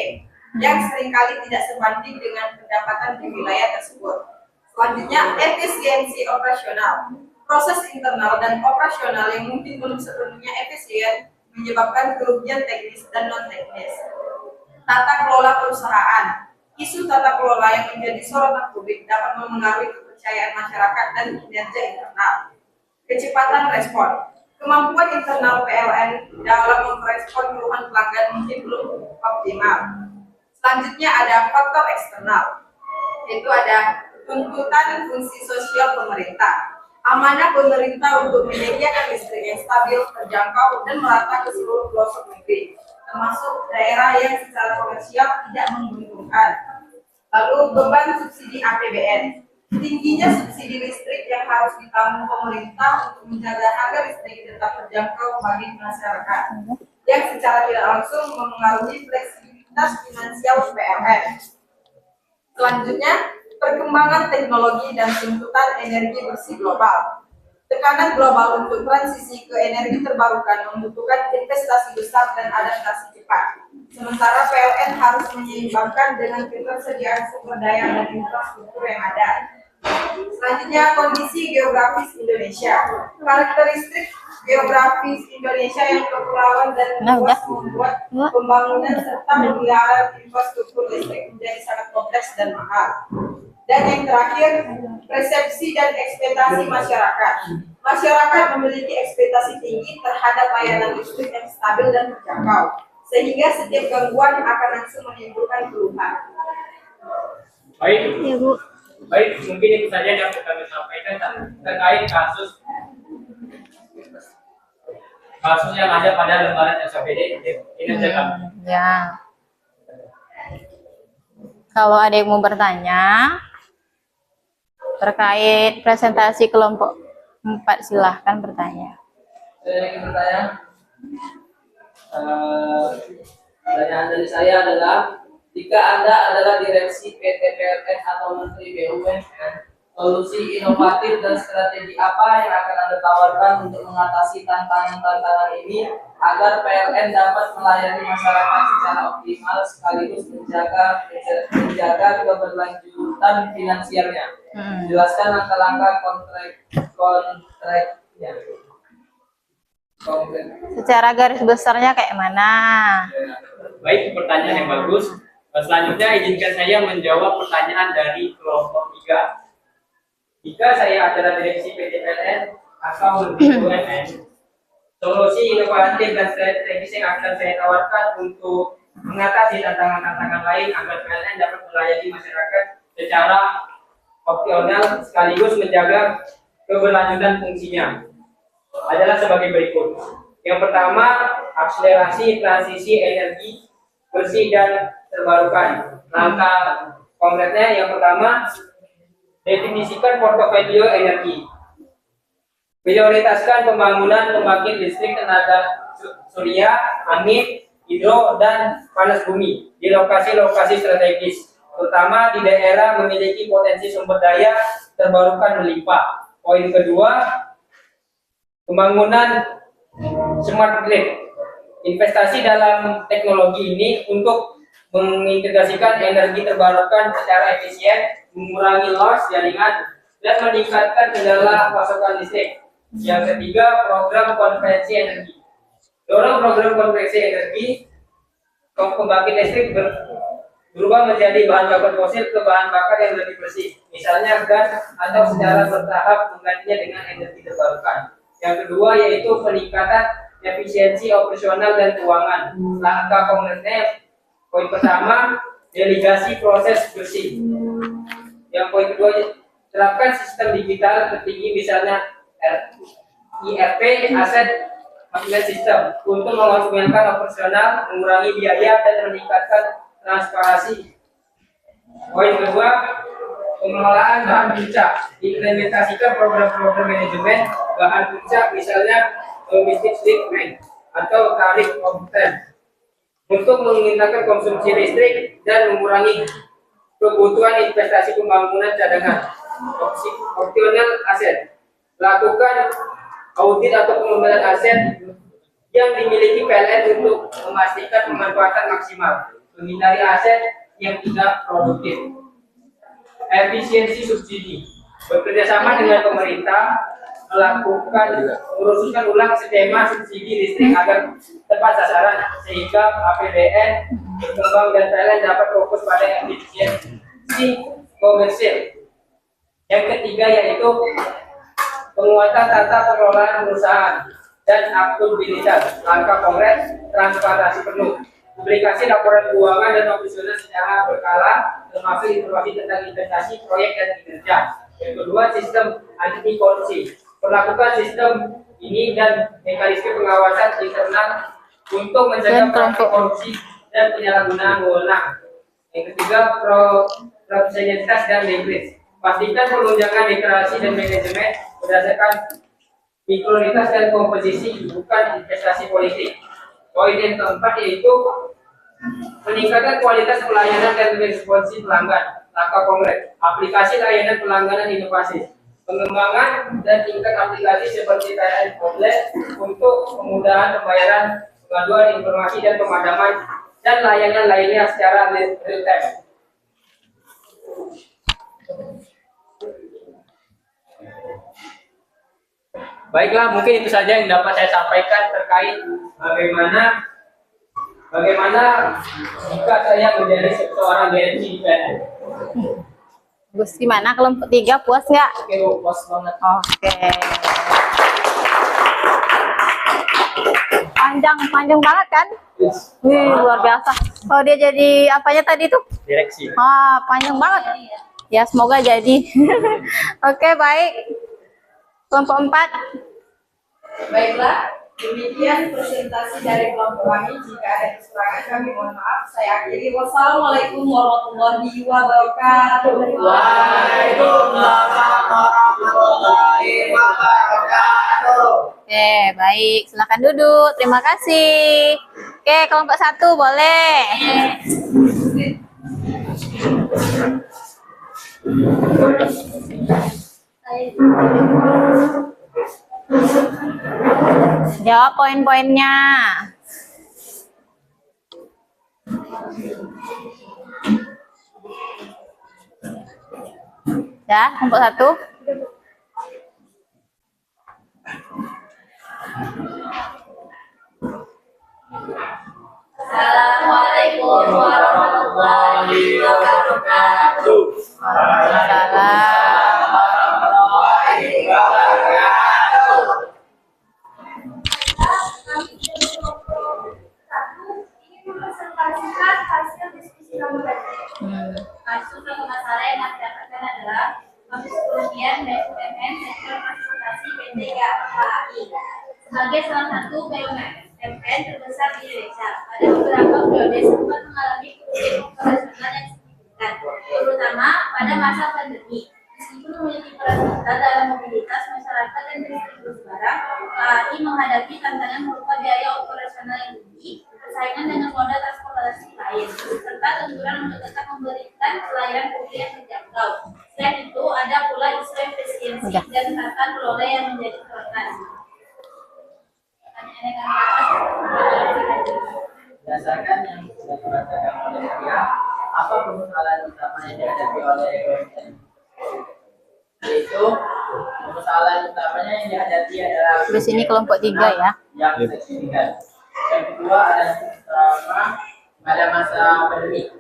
yang seringkali tidak sebanding dengan pendapatan di wilayah tersebut. Selanjutnya, efisiensi operasional. Proses internal dan operasional yang mungkin belum sepenuhnya efisien menyebabkan kerugian teknis dan non-teknis. Tata kelola perusahaan. Isu tata kelola yang menjadi sorotan publik dapat memengaruhi kepercayaan masyarakat dan kinerja internal. Kecepatan respon. Kemampuan internal PLN dalam merespon keluhan pelanggan mungkin belum optimal. Selanjutnya ada faktor eksternal, yaitu ada tuntutan fungsi sosial pemerintah. Amanah pemerintah untuk menyediakan listrik yang stabil, terjangkau, dan merata ke seluruh pelosok negeri, termasuk daerah yang secara komersial tidak menguntungkan. Lalu beban subsidi APBN. Tingginya subsidi listrik yang harus ditanggung pemerintah untuk menjaga harga listrik tetap terjangkau bagi masyarakat, yang secara tidak langsung memengaruhi fleksibilitas finansial PLN. Selanjutnya, perkembangan teknologi dan tuntutan energi bersih global. Tekanan global untuk transisi ke energi terbarukan membutuhkan investasi besar dan adaptasi cepat. Sementara PLN harus menyeimbangkan dengan ketersediaan sumber daya dan infrastruktur yang ada. Selanjutnya, kondisi geografis Indonesia. Karakteristik geografis Indonesia yang kepulauan dan luas membuat pembangunan serta memelihara infrastruktur listrik menjadi sangat kompleks dan mahal. Dan yang terakhir, persepsi dan ekspektasi masyarakat. Masyarakat memiliki ekspektasi tinggi terhadap layanan listrik yang stabil dan terjangkau, sehingga setiap gangguan akan langsung menimbulkan keluhan. Baik, ya, Bu. Baik, mungkin itu saja yang kami sampaikan terkait kasus yang ada pada lembaran SAPD kinerja kami. Ya. Kalau ada yang mau bertanya terkait presentasi kelompok 4, silahkan bertanya. Saya ingin bertanya. Pertanyaan dari saya adalah, jika Anda adalah direksi PT PLN atau Menteri BUMN, solusi inovatif dan strategi apa yang akan Anda tawarkan untuk mengatasi tantangan-tantangan ini agar PLN dapat melayani masyarakat secara optimal sekaligus menjaga keberlanjutan finansialnya? Jelaskan langkah-langkah kontraknya. Secara garis besarnya kayak mana? Baik, pertanyaan yang bagus. Selanjutnya izinkan saya menjawab pertanyaan dari kelompok 3. Jika saya adalah direksi PT PLN atau BUMN, solusi inovatif dan strategis yang akan saya tawarkan untuk mengatasi tantangan-tantangan lain agar PLN dapat melayani masyarakat secara optimal sekaligus menjaga keberlanjutan fungsinya adalah sebagai berikut. Yang pertama, akselerasi transisi energi bersih dan terbarukan. Langkah konkretnya yang pertama, definisikan portofolio energi. Prioritaskan pembangunan pembangkit listrik tenaga surya, angin, hidro, dan panas bumi di lokasi-lokasi strategis, terutama di daerah memiliki potensi sumber daya terbarukan melimpah. Poin kedua, pembangunan smart grid. Investasi dalam teknologi ini untuk mengintegrasikan energi terbarukan secara efisien, mengurangi loss jaringan, dan meningkatkan kendala pasokan listrik. Yang ketiga, program konversi energi. Dorong program konversi energi pembangkit listrik berubah menjadi bahan bakar fosil ke bahan bakar yang lebih bersih, misalnya gas, atau secara bertahap menggantinya dengan energi terbarukan. Yang kedua yaitu peningkatan efisiensi operasional dan keuangan. Langkah konkretnya, poin pertama, delegasi proses bersih. Yang poin kedua, terapkan sistem digital tertinggi, misalnya IRP, aset management system, untuk mengoptimalkan operasional, mengurangi biaya, dan meningkatkan transparansi. Poin kedua, pengelolaan bahan puncak. Implementasikan program-program manajemen bahan puncak, misalnya domestic treatment atau tarif kompeten, untuk meningkatkan konsumsi listrik dan mengurangi kebutuhan investasi pembangunan cadangan. Opsional aset. Lakukan audit atau pengembangan aset yang dimiliki PLN untuk memastikan pemanfaatan maksimal. Menghindari aset yang tidak produktif. Efisiensi subsidi. Bekerjasama dengan pemerintah merumuskan ulang skema subsidi listrik agar tepat sasaran, sehingga APBN, pengembang dan PLN dapat fokus pada efisiensi komersil. Yang ketiga yaitu penguatan tata pengelolaan perusahaan dan akuntabilitas. Langkah konkret, transparansi penuh. Publikasi laporan keuangan dan operasional secara berkala, termasuk informasi tentang investasi, proyek, dan kinerja. Yang kedua, sistem anti korupsi. Perlakukan sistem ini dan mekanisme pengawasan internal untuk mencegah praktik korupsi dan penyalahgunaan wewenang. Yang ketiga, profesionalitas dan leverage. Pastikan penunjangan deklarasi dan manajemen berdasarkan prioritas dan komposisi, bukan investasi politik. Poin yang keempat yaitu meningkatkan kualitas pelayanan dan responsi pelanggan. Langkah konkret, aplikasi layanan pelangganan inovasi, pengembangan dan tingkat aplikasi seperti PLN Outlet untuk kemudahan pembayaran, pengaduan informasi dan pemadaman, dan layanan lainnya secara real time. Baiklah, mungkin itu saja yang dapat saya sampaikan terkait bagaimana jika saya menjadi seorang DNC di PLN. Gus, gimana kelompok 3, puas nggak? Oke, puas banget. Oke. Panjang banget kan? Yes. Wih, luar biasa. Oh, dia jadi apanya tadi tuh? Direksi. Panjang banget. Ya, semoga jadi. Oke, baik. Kelompok 4. Baiklah, demikian presentasi dari kelompok kami. Jika ada kekurangan kami mohon maaf. Saya akhiri. Wassalamualaikum warahmatullahi wabarakatuh. Waalaikumsalam warahmatullahi wabarakatuh. Oke, baik. Silakan duduk. Terima kasih. Oke, kelompok 1 boleh. Jawab poin-poinnya. Ya, kelompok 1. Assalamualaikum warahmatullahi wabarakatuh. Waalaikumsalam. Warahmatullahi wabarakatuh. Ingin mempresentasikan hasil diskusi kami tadi. Masuk ke masalah yang kami dapatkan adalah kerugian BUMN sektor transportasi PT KAI sebagai salah satu BUMN terbesar di Indonesia. Pada beberapa periode sempat mengalami kerugian operasional yang signifikan, terutama pada masa pandemi. Meskipun memiliki peran vital dalam mobilitas masyarakat dan distribusi barang, KAI menghadapi tantangan berupa biaya operasional yang tinggi, persaingan dengan moda transportasi lain, serta tuntutan untuk tetap memberikan pelayanan publik yang terjangkau. Selain itu, ada pula isu efisiensi dan tata kelola yang menjadi sorotan. Berdasarkan yang sudah dibacakan oleh saya, apa permasalahan utama yang dihadapi oleh BUMN? Yaitu permasalahan utamanya yang dihadapi adalah Di sini kelompok 3 ya. yang signifikan. Yang kedua adalah pertama pada masa pandemi.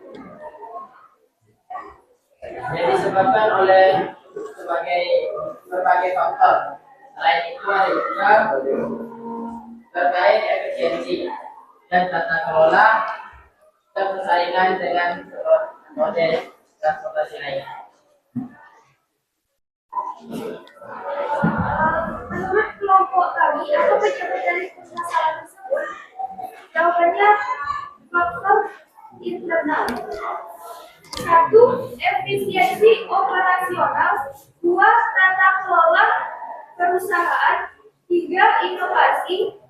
Yang disebabkan oleh berbagai faktor. Selain itu ada juga terkait efisiensi dan tata kelola dan persaingan dengan model transportasi lainnya. Menurut kelompok kami, apa penyebab dari permasalahan tersebut? Jawabannya faktor internal. 1. Efisiensi operasional. 2. Tata kelola perusahaan. 3. Inovasi.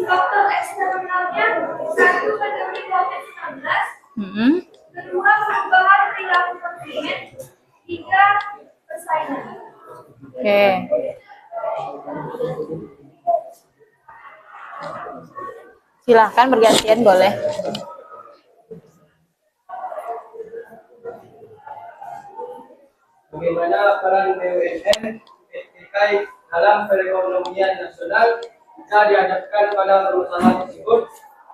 Faktor eksternalnya 1. Pandemi COVID-19. Kedua, perubahan perilaku konsumen. 3. Persaingan. Oke. Silahkan bergantian boleh. Bagaimana peran BUMN terkait dalam perekonomian nasional jika dihadapkan pada permasalahan tersebut?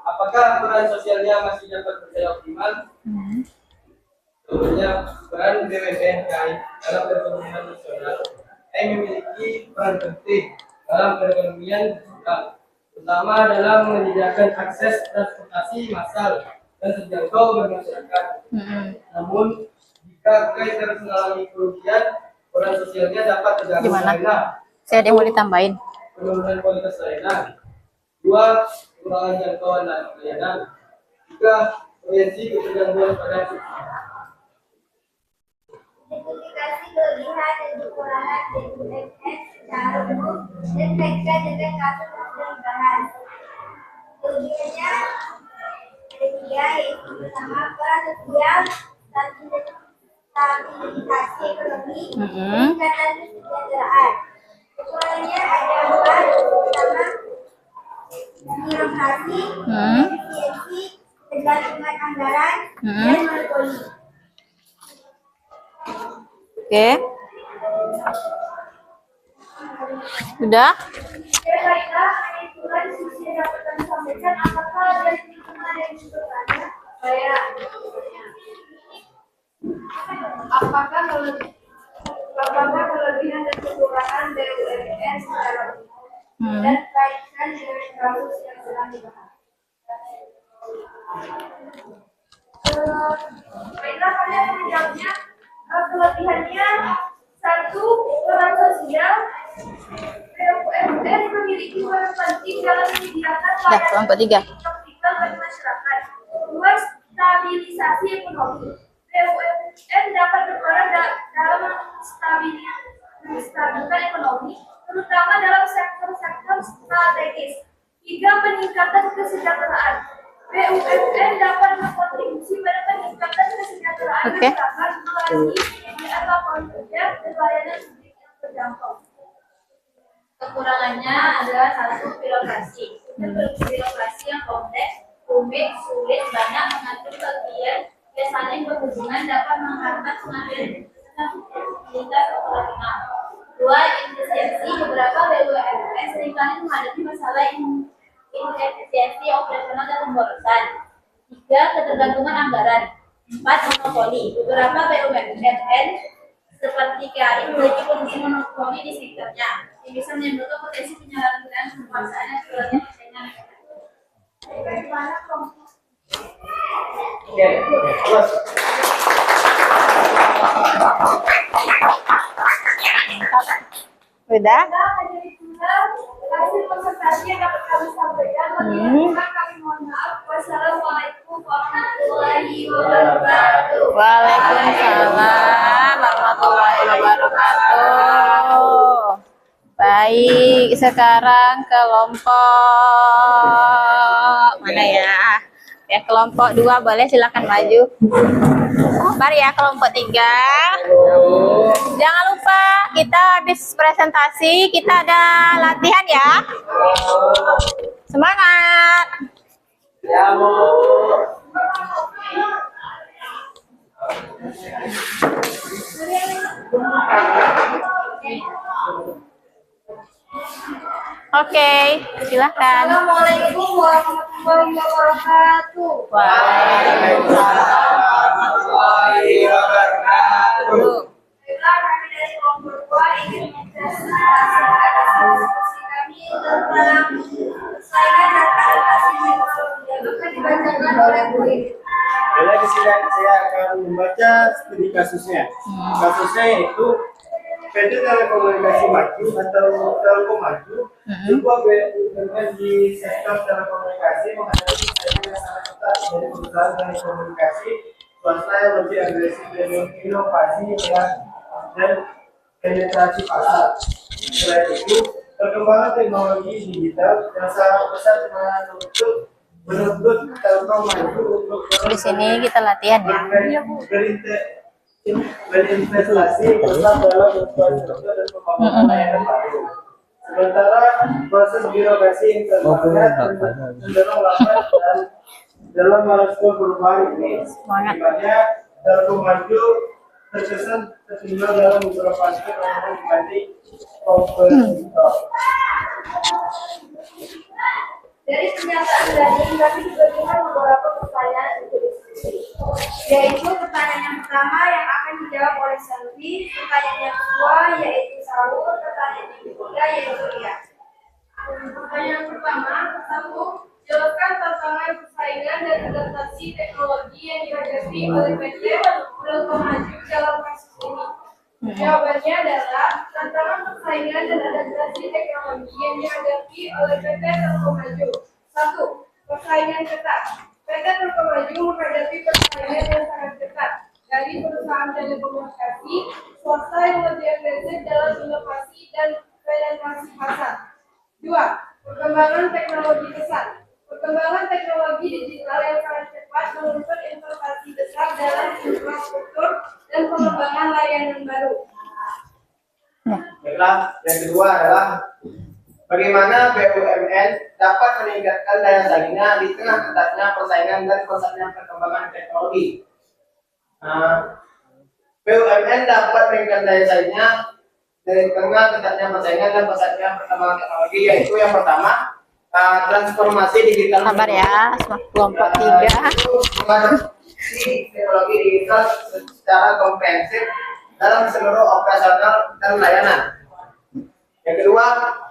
Apakah peran sosialnya masih dapat berjalan optimal? Sebenarnya peran BUMN terkait dalam perekonomian nasional memiliki peran penting dalam perekonomian nasional, terutama dalam menyediakan akses transportasi massal dan terjangkau bagi masyarakat. Namun jika kait terus mengalami kerugian, peran sosialnya dapat terganggu karena Saya ada yang mau ditambahin. penurunan kualitas layanan, 2. kekurangan jangkauan dan layanan, 3. potensi ketergangguan pada Identifikasi kelebihan dan kekurangan BUMN secara umum dan kaitkan dengan kasus yang sedang dibahas. Kelebihannya ada 3, yaitu pertama peran sosial, stabilisasi ekonomi, peningkatan kesejahteraan. Kekurangannya ada 4, pertama birokrasi, efisiensi, ketergantungan anggaran, dan monopoli. Oke. Udah? Baiklah, hanya itulah diskusi yang dapat kami sampaikan. Apakah dari teman-teman ada yang ingin bertanya? Apakah kelebihan dan kekurangan BUMN secara umum dan kaitkan dengan kasus yang sedang dibahas? Baiklah, kalian menjawabnya. Kelebihannya 1. Peran sosial. BUMN memiliki peran penting dalam menyediakan kelompok 3. vertikal bagi masyarakat. 2. Stabilisasi ekonomi. BUMN dapat berperan dalam menstabilkan ekonomi, terutama dalam sektor-sektor strategis. 3. Peningkatan kesejahteraan. BUMN dapat berkontribusi pada peningkatan kesejahteraan masyarakat melalui penyediaan lapangan kerja dan layanan publik yang terjangkau. Kekurangannya adalah 1. Birokrasi. Birokrasi yang kompleks, rumit, sulit, banyak mengatur bagian yang saling berhubungan dapat menghambat pengambilan lintas operasional. 2. Efisiensi. Beberapa BUMN seringkali menghadapi masalah inefisiensi operasional dan pemborosan. 3. Ketergantungan anggaran. 4. Monopoli. Beberapa BUMN seperti KAI memiliki kondisi monopoli di sektornya yang bisa menimbulkan potensi penyalahgunaan kekuasaan dan keluarnya persaingan. Bagaimana kelompok? Udah? Hanya itulah hasil presentasi yang dapat kami sampaikan. Kami mohon maaf. Wassalamualaikum warahmatullahi wabarakatuh. Waalaikumsalam warahmatullahi wabarakatuh. Baik, sekarang kelompok mana ya? Ya, kelompok 2 boleh silakan maju. Mari ya kelompok 3. Jangan lupa kita habis presentasi kita ada latihan ya. Semangat. Ya, Bu. Oke, silahkan. Assalamualaikum warahmatullahi wabarakatuh. Baiklah, kami dari kelompok 2 ingin menjelaskan diskusi kami tentang persaingan dan adaptasi teknologi yang akan dibacakan oleh Bu Ibu. Baiklah, di sini saya akan membaca studi kasusnya. Kasusnya yaitu PT Telekomunikasi Maju atau Telkom Maju, sebuah BUMN di sektor telekomunikasi menghadapi persaingan yang sangat ketat dari perusahaan telekomunikasi swasta yang lebih agresif dengan inovasi dan penetrasi pasar. Selain itu, perkembangan teknologi digital yang sangat pesat menuntut Telkom Maju untuk Di sini kita latihan ya. berinvestasi besar dalam infrastruktur dan pembangunan layanan baru. Sementara proses birokrasi internalnya cenderung lambat dan dalam merespon perubahan ini. Akibatnya Telkom Maju terkesan tertinggal dalam beberapa aspek dibanding kompetitor. Dari pernyataan tadi, kami diberikan beberapa pertanyaan untuk diskusi, yaitu pertanyaan yang pertama yang akan dijawab oleh Selvi, pertanyaan yang kedua yaitu Saul, pertanyaan yang ketiga yaitu Ria. Pertanyaan pertama, jelaskan tantangan persaingan dan adaptasi teknologi yang dihadapi oleh PT Telkom Maju dalam kasus ini. Jawabannya adalah tantangan persaingan dan adaptasi teknologi yang dihadapi oleh PT Telkom Maju. 1. Persaingan ketat. PT Telkom Maju menghadapi persaingan yang sangat ketat dari perusahaan telekomunikasi swasta yang lebih agresif dalam inovasi dan penetrasi pasar. 2. Perkembangan teknologi pesat. Perkembangan teknologi digital yang sangat cepat menuntut investasi besar dalam infrastruktur dan pengembangan layanan baru. Baiklah, yang kedua adalah bagaimana BUMN dapat meningkatkan daya saingnya di tengah ketatnya persaingan dan pesatnya perkembangan teknologi. BUMN dapat meningkatkan daya saingnya dari tengah ketatnya persaingan dan pesatnya perkembangan teknologi, yaitu yang pertama transformasi digital. Sabar ya, kelompok 3. Mengadopsi teknologi digital secara komprehensif dalam seluruh operasional dan layanan. Yang kedua,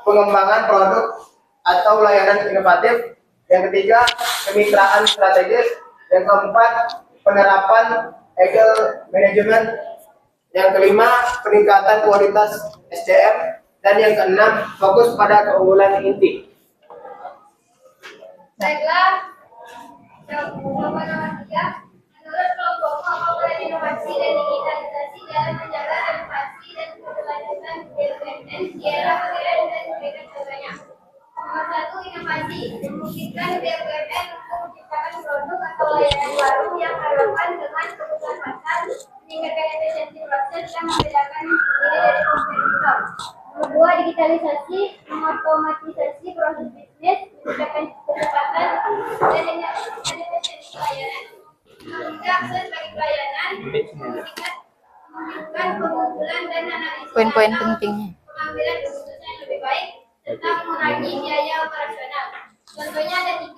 pengembangan produk atau layanan inovatif. Yang ketiga, kemitraan strategis. Yang keempat, penerapan agile management. Yang kelima, peningkatan kualitas SDM. Dan yang keenam, fokus pada keunggulan inti. Baiklah, jawaban nomor 3. Menurut kelompok pembangunan inovasi dan digitalisasi dalam menjaga inovasi dan keberlanjutan BUMN di era modern dan memberikan contohnya. Nomor 1, inovasi memungkinkan BUMN untuk menciptakan produk atau layanan baru yang relevan dengan kebutuhan pasar, meningkatkan efisiensi proses dan membedakan diri dari kompetitor. Nomor 2, digitalisasi mengotomatisasi proses bisnis, meningkatkan kecepatan dan efisiensi pelayanan. Membuka akses bagi pelayanan, memungkinkan pengumpulan dan analisis Poin-poin data, pentingnya. pengambilan keputusan yang lebih baik, serta mengurangi biaya operasional. Contohnya ada 3,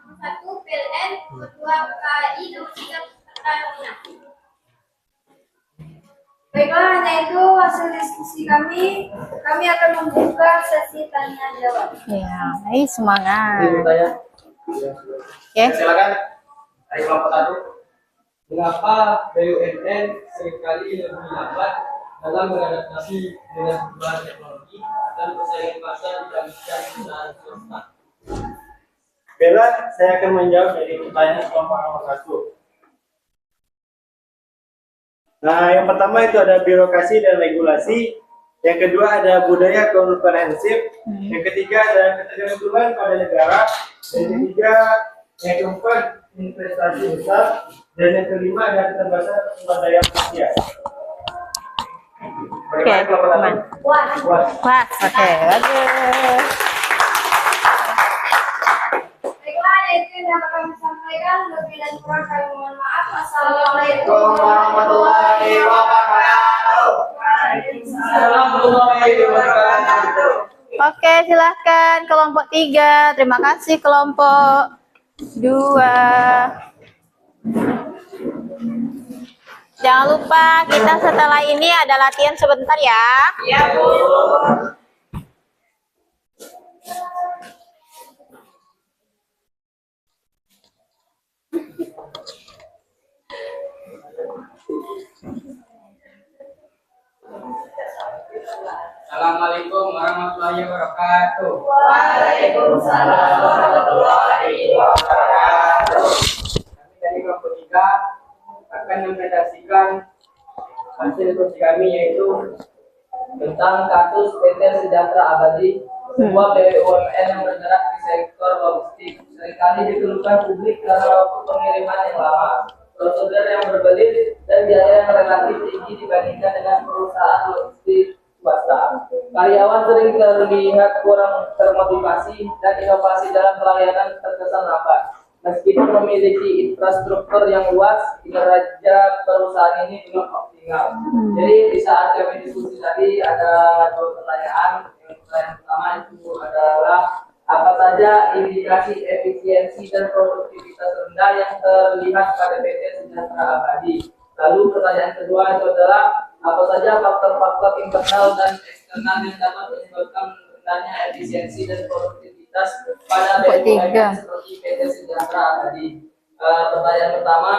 nomor 1 PLN, nomor 2 KAI, nomor 3 Pertamina. Baiklah, hanya itu hasil diskusi kami. Kami akan membuka sesi tanya jawab. Ya, ayo semangat. Ini bertanya. Oke. Silakan. Dari kelompok 1. Mengapa BUMN seringkali lebih lambat dalam beradaptasi dengan perubahan teknologi dan persaingan pasar dibandingkan perusahaan swasta? Bella, saya akan menjawab dari pertanyaan kelompok nomor 1. Nah, yang pertama itu ada birokrasi dan regulasi. Yang kedua ada budaya komprehensif. Yang ketiga ada ketergantungan pada negara. Dan yang ketiga, yang keempat investasi besar. Dan yang kelima ada keterbatasan sumber daya manusia. Oke, aman. Wah, Wah, oke, bagus. baiklah, itu yang dapat kami sampaikan. Lebih dan kurang kami mohon maaf. Assalamualaikum warahmatullahi wabarakatuh. Waalaikumsalam. Warahmatullahi wabarakatuh. Oke, silahkan kelompok 3. Terima kasih kelompok 2. Jangan lupa kita setelah ini ada latihan sebentar ya. Iya, Bu. Assalamualaikum warahmatullahi wabarakatuh. Waalaikumsalam warahmatullahi wabarakatuh. Kami dari kelompok 3 akan mempresentasikan hasil kursi kami, yaitu tentang kasus PT Sejahtera Abadi, sebuah BUMN yang bergerak di sektor logistik. Seringkali dikeluhkan publik karena waktu pengiriman yang lama, prosedur yang berbelit, dan biaya yang relatif tinggi dibandingkan dengan perusahaan logistik swasta. Karyawan sering terlihat kurang termotivasi dan inovasi dalam pelayanan terkesan lambat. Meskipun memiliki infrastruktur yang luas, kinerja perusahaan ini belum optimal. Jadi di saat kami diskusi tadi ada 2 pertanyaan. Yang pertama itu adalah apa saja indikasi efisiensi dan produktivitas rendah yang terlihat pada PT Sejahtera Abadi. Lalu pertanyaan kedua itu adalah apa saja faktor-faktor internal dan eksternal yang dapat menyebabkan rendahnya efisiensi dan produktivitas pada BUMN seperti PT Sejahtera Abadi. Pertanyaan pertama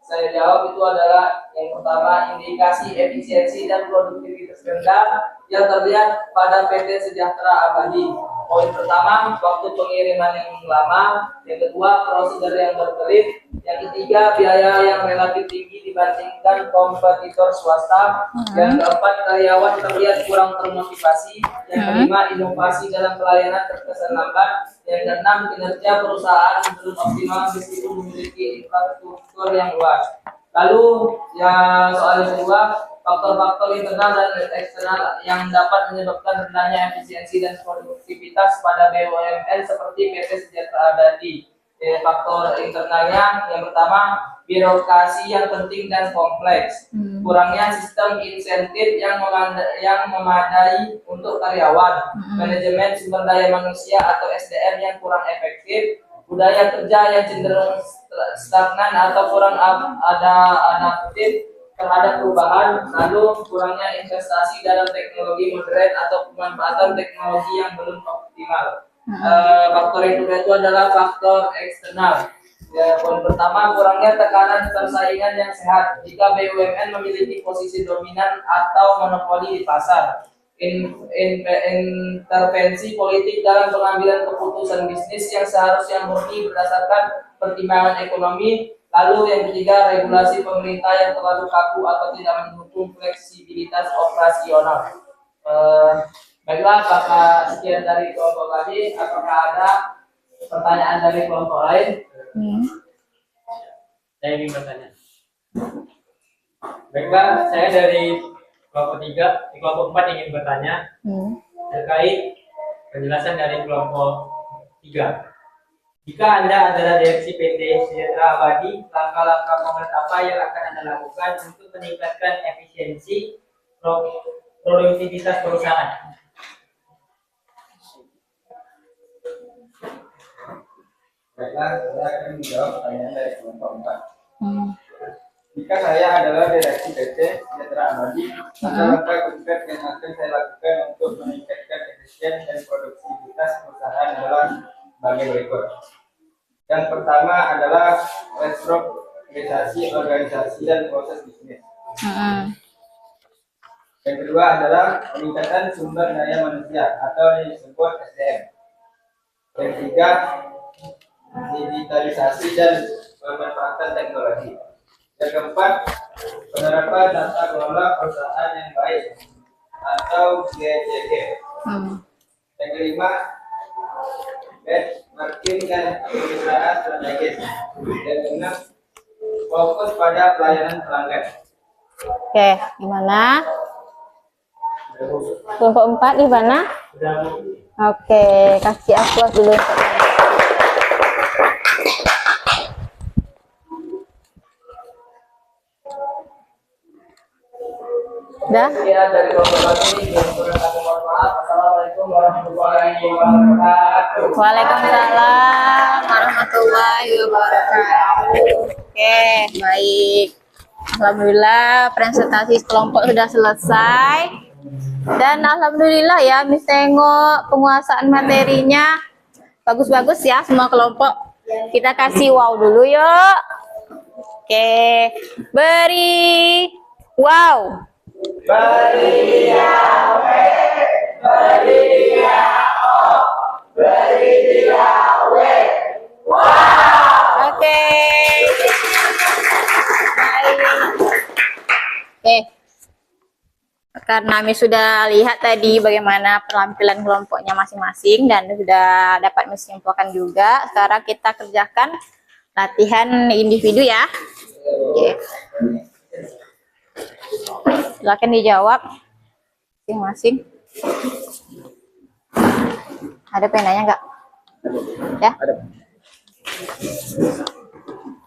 saya jawab itu adalah yang pertama, indikasi efisiensi dan produktivitas rendah yang terlihat pada PT Sejahtera Abadi. Poin pertama, waktu pengiriman yang lama. Yang kedua, prosedur yang berbelit. Yang ketiga, biaya yang relatif tinggi dibandingkan kompetitor swasta. Yang keempat, karyawan terlihat kurang termotivasi. Yang kelima, inovasi dalam pelayanan terkesan lambat. Yang keenam, kinerja perusahaan belum optimal meskipun memiliki infrastruktur yang luas. Lalu yang soal yang kedua, faktor-faktor internal dan eksternal yang dapat menyebabkan rendahnya efisiensi dan produktivitas pada BUMN seperti PT Sejahtera Abadi. Faktor internalnya yang pertama, birokrasi yang penting dan kompleks, kurangnya sistem insentif yang memadai untuk karyawan, manajemen sumber daya manusia atau SDM yang kurang efektif, budaya kerja yang cenderung stagnan atau kurang adaptif terhadap perubahan, lalu kurangnya investasi dalam teknologi modern atau pemanfaatan teknologi yang belum optimal. Faktor yang kedua itu adalah faktor eksternal. Poin pertama, kurangnya tekanan persaingan yang sehat. Jika BUMN memiliki posisi dominan atau monopoli di pasar, intervensi politik dalam pengambilan keputusan bisnis yang seharusnya murni berdasarkan pertimbangan ekonomi. Lalu yang ketiga, regulasi pemerintah yang terlalu kaku atau tidak mendukung fleksibilitas operasional. Baiklah, apakah sekian dari kelompok tadi? Apakah ada pertanyaan dari kelompok lain? saya ingin bertanya. Baiklah, saya dari kelompok 3, di kelompok 4 ingin bertanya terkait penjelasan dari kelompok 3. Jika Anda adalah direksi PT Sejahtera Abadi, langkah-langkah konkret apa yang akan Anda lakukan untuk meningkatkan efisiensi produktivitas perusahaan? Baiklah, saya akan menjawab pertanyaan dari kelompok 4. Jika saya adalah direksi PT Sejahtera Abadi, langkah konkret yang akan saya lakukan untuk meningkatkan efisien dan produktivitas perusahaan adalah sebagai berikut. Yang pertama adalah restrukturisasi organisasi dan proses bisnis. Yang kedua adalah peningkatan sumber daya manusia atau disebut SDM. Yang ketiga, digitalisasi dan pemanfaatan teknologi. Yang keempat, penerapan tata kelola perusahaan yang baik atau GCG. Yang kelima, benchmarking dan perusahaan strategis. Yang keenam, fokus pada pelayanan pelanggan. Oke, gimana? Kelompok 4 di mana? Oke, kasih applause dulu. Sekian dari kelompok kami, yang kurang kami mohon maaf. Assalamualaikum warahmatullahi wabarakatuh. wabarakatuh. Waalaikumsalam warahmatullahi wabarakatuh. Oke, baik. Alhamdulillah presentasi kelompok sudah selesai. Dan alhamdulillah ya, Miss tengok penguasaan materinya bagus-bagus ya semua kelompok. Kita kasih wow dulu yuk. Oke, beri wow. Oke. Oke. Karena Miss sudah lihat tadi bagaimana penampilan kelompoknya masing-masing dan sudah dapat Miss simpulkan juga. Sekarang kita kerjakan latihan individu ya. Oke. Silakan dijawab masing-masing. Ada penanya enggak? Ya? Ada.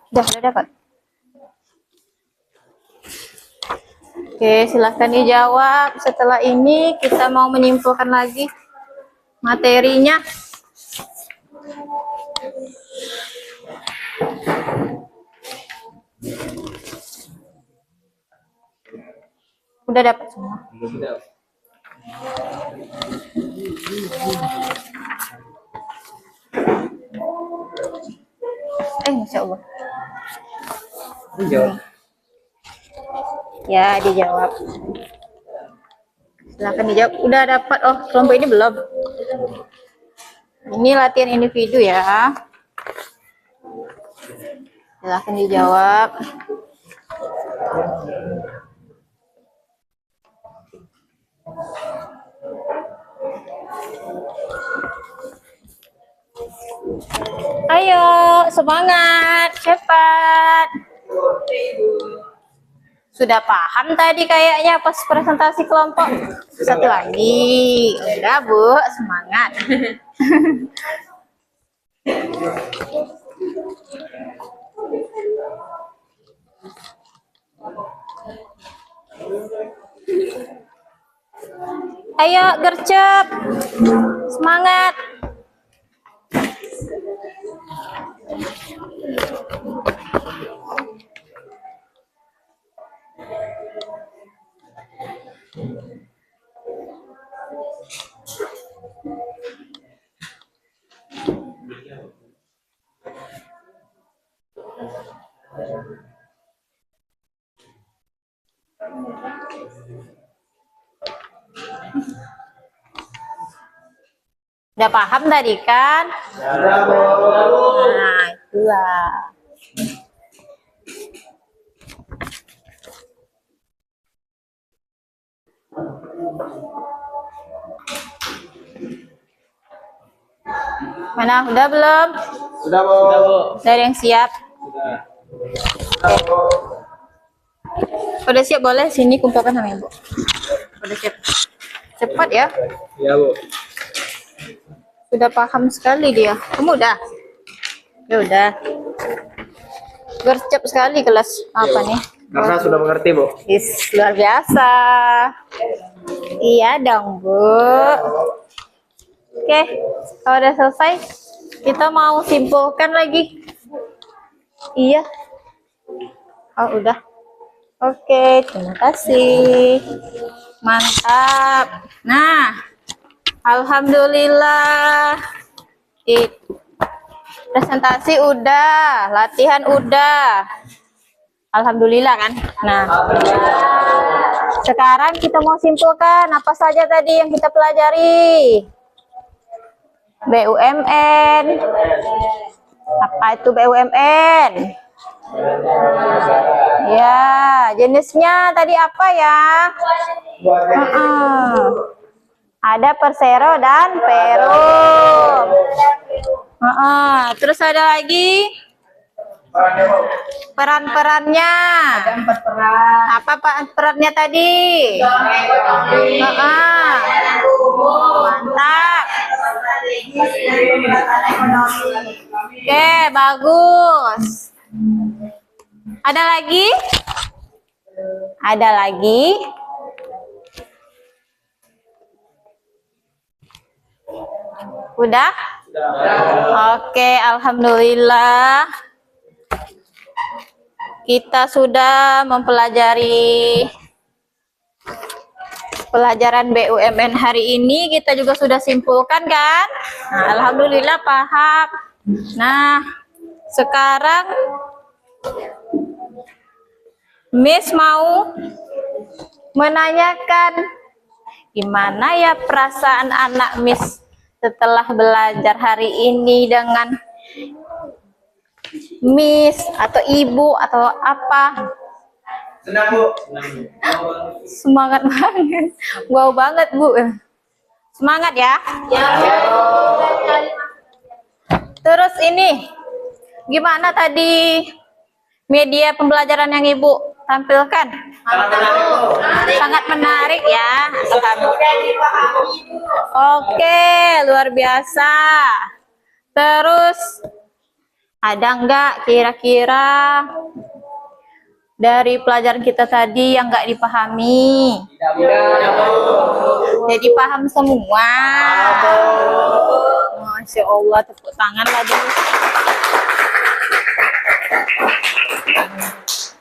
Udah dapat. Oke, silahkan dijawab. Setelah ini kita mau menyimpulkan lagi materinya. Udah dapat semua? Masya Allah. Ya, dijawab. Silahkan dijawab. Udah dapat. Oh, kelompok ini belum. Ini latihan individu ya. Silahkan dijawab. Ayo, semangat, cepat. Sudah paham tadi kayaknya pas presentasi kelompok. Satu lagi. Udah, Bu, semangat. Ayo, gercep. Semangat. Udah paham tadi kan? Nah, itulah. Mana? Udah belum? Sudah, Bu. Udah ada yang siap? Oke. Udah siap, boleh sini kumpulkan sama Ibu. Udah siap. Cepat ya. Iya, Bu. Sudah paham sekali dia. Kamu udah? Ya udah. Gercep sekali kelas apa nih? Karena sudah mengerti, Bu. Luar biasa. Iya dong, Bu. Oke, kalau udah selesai, kita mau simpulkan lagi. Iya. Oh, udah. Oke, terima kasih. Mantap. Nah, alhamdulillah. Presentasi udah, latihan udah. Alhamdulillah kan? Nah, sekarang kita mau simpulkan apa saja tadi yang kita pelajari. BUMN. Apa itu BUMN? Ya, jenisnya tadi apa ya? Ada Persero dan Perum. Terus ada lagi peran-perannya. Ada 4 peran. Apa perannya tadi? Mantap. Oke, bagus. Ada lagi? Ada lagi? Udah? Oke, alhamdulillah. Kita sudah mempelajari pelajaran BUMN hari ini. Kita juga sudah simpulkan kan? Nah, alhamdulillah paham. Nah, sekarang Miss mau menanyakan gimana ya perasaan anak Miss setelah belajar hari ini dengan Miss atau Ibu atau apa? Senang, Bu. Semangat banget. Wow banget, Bu. Semangat ya. Terus ini gimana tadi media pembelajaran yang Ibu tampilkan? Sangat menarik ya. Oke, luar biasa. Terus ada enggak kira-kira dari pelajaran kita tadi yang enggak dipahami? Jadi paham semua. Masya Allah, tepuk tangan lagi.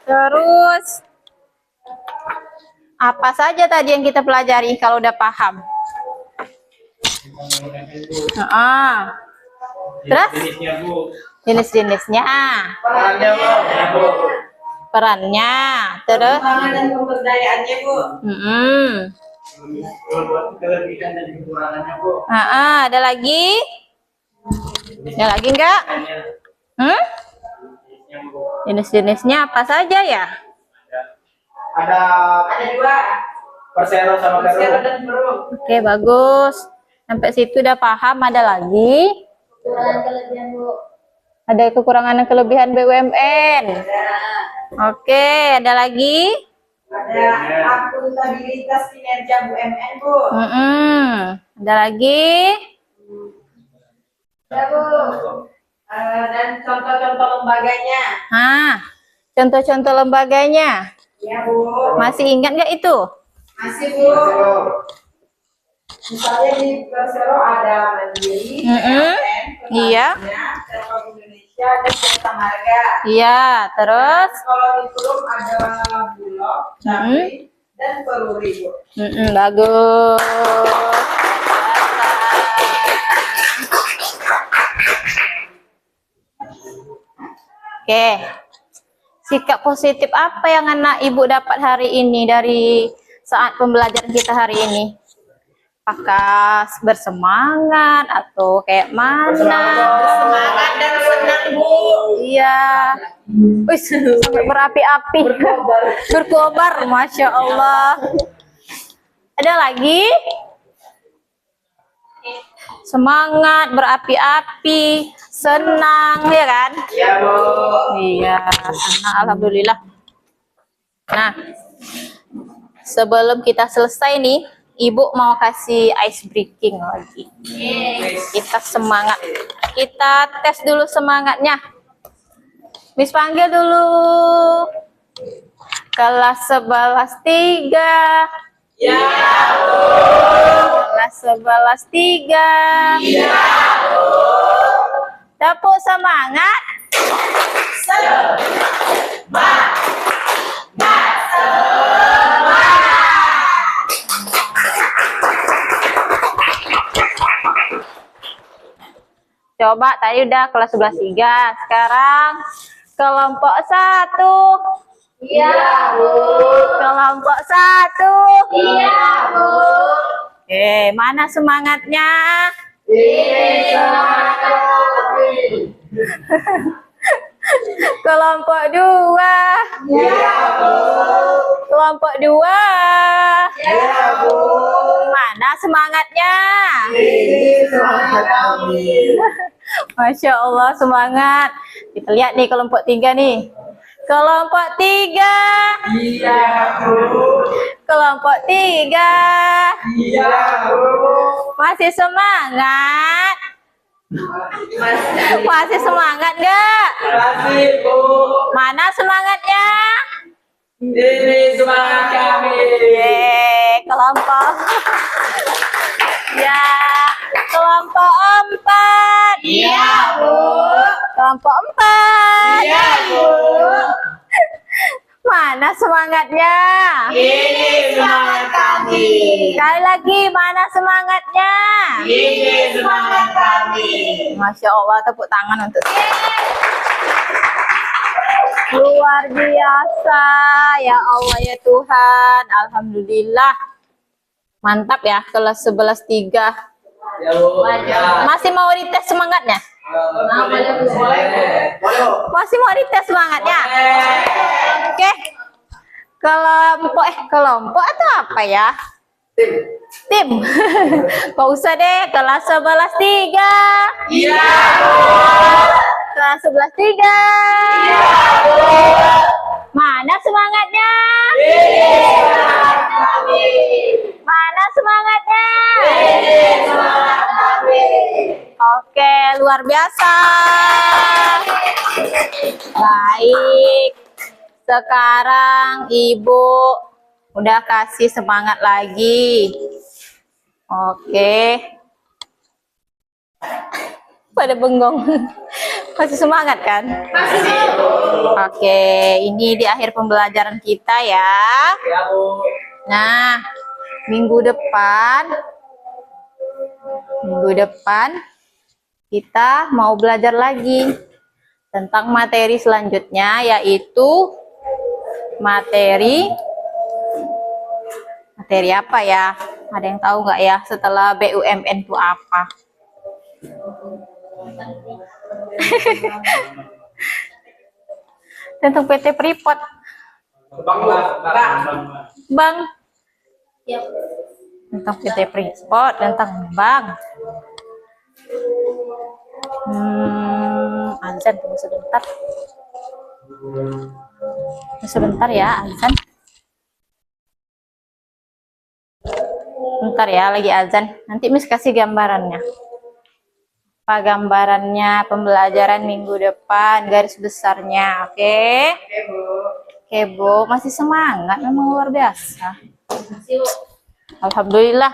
Terus apa saja tadi yang kita pelajari kalau udah paham? Terus jenis-jenisnya, perannya, terus dan pemberdayaannya, Bu. Kelebihan dan kekurangannya, Bu. Ada lagi? Ada lagi enggak? Jenis-jenisnya apa saja ya? Ada Dua. Persero sama Persero Peru. dan Peru. Oke, bagus. Sampai situ udah paham. Ada lagi? Kelebihan, Bu. Ada kekurangan dan kelebihan BUMN. Oke, ada lagi? Ada akuntabilitas kinerja BUMN, Bu. Ada lagi? Ya, Bu. Dan contoh-contoh lembaganya. Contoh-contoh lembaganya. Ya, Bu. Masih ingat nggak itu? Masih, Bu. Misalnya di Persero ada Mandiri, Iya. Telkom Indonesia, dan Jasa Marga. Iya, terus? Kalau di Perum ada Bulog, Damri, dan Peruri, Bu. Bagus. Oke. Sikap positif apa yang anak Ibu dapat hari ini dari saat pembelajaran kita hari ini? Apakah bersemangat atau kayak mana? Bersemangat dan senang, Bu. Iya. Wih, sampai berapi-api. Berkobar, Masya Allah. Ada lagi? Semangat, berapi-api, senang, ya kan? Ya, Bu. Iya, senang, alhamdulillah. Nah, sebelum kita selesai nih, Ibu mau kasih ice breaking lagi. Kita semangat. Kita tes dulu semangatnya. Miss panggil dulu. Kelas 11-3. Ya, Bu. Kelas 11-3. Ya, Bu. Tepuk semangat. Coba tadi udah kelas 11-3. Sekarang kelompok 1. Iya, Bu. Kelompok 1. Iya, Bu. Mana semangatnya? Kelompok 2. Ya, Bu. Kelompok 2. Ya, Bu. Mana semangatnya? Ini semangat kami. Masya Allah, semangat. Kita lihat nih kelompok 3 nih. Kelompok 3. Iya, Bu. Kelompok 3. Iya, Bu. Masih semangat? Masih semangat nggak? Masih, Bu. Mana semangatnya? Ini semangat kami. Kelompok. Ya, kelompok Kelompok 4. Iya, Bu. Kelompok 4. Iya, Bu. Mana semangatnya? Ini semangat kami. Sekali lagi, mana semangatnya? Ini semangat kami. Masya Allah, tepuk tangan untuk saya. Luar biasa, ya Allah ya Tuhan. Alhamdulillah. Mantap ya, kelas 11-3. Ya, Bu. Ya. Masih mau dites semangatnya? Masih mau dites semangatnya? Oke. Kelompok atau apa ya? Tim. Gak usah deh, kelas 11-3. Iya, Kelas 11-3. Iya, Bu. Mana semangatnya? Ini semangat kami. Mana semangatnya? Ini semangat kami. Oke, luar biasa. Baik. Sekarang Ibu udah kasih semangat lagi. Oke. Pada bengong. Masih semangat kan? Masih. Oke, ini di akhir pembelajaran kita ya. Ya, Bu. Nah, minggu depan kita mau belajar lagi tentang materi selanjutnya, yaitu materi apa ya? Ada yang tahu nggak ya setelah BUMN itu apa? Tentang PT Freeport, Bang. Tentang PT Freeport, tentang bank. Azan tunggu sebentar. Sebentar ya, azan. Bentar ya, lagi azan. Nanti Miss kasih gambarannya. Apa gambarannya pembelajaran minggu depan, garis besarnya, oke? Oke, Bu. Masih semangat, memang luar biasa. Alhamdulillah.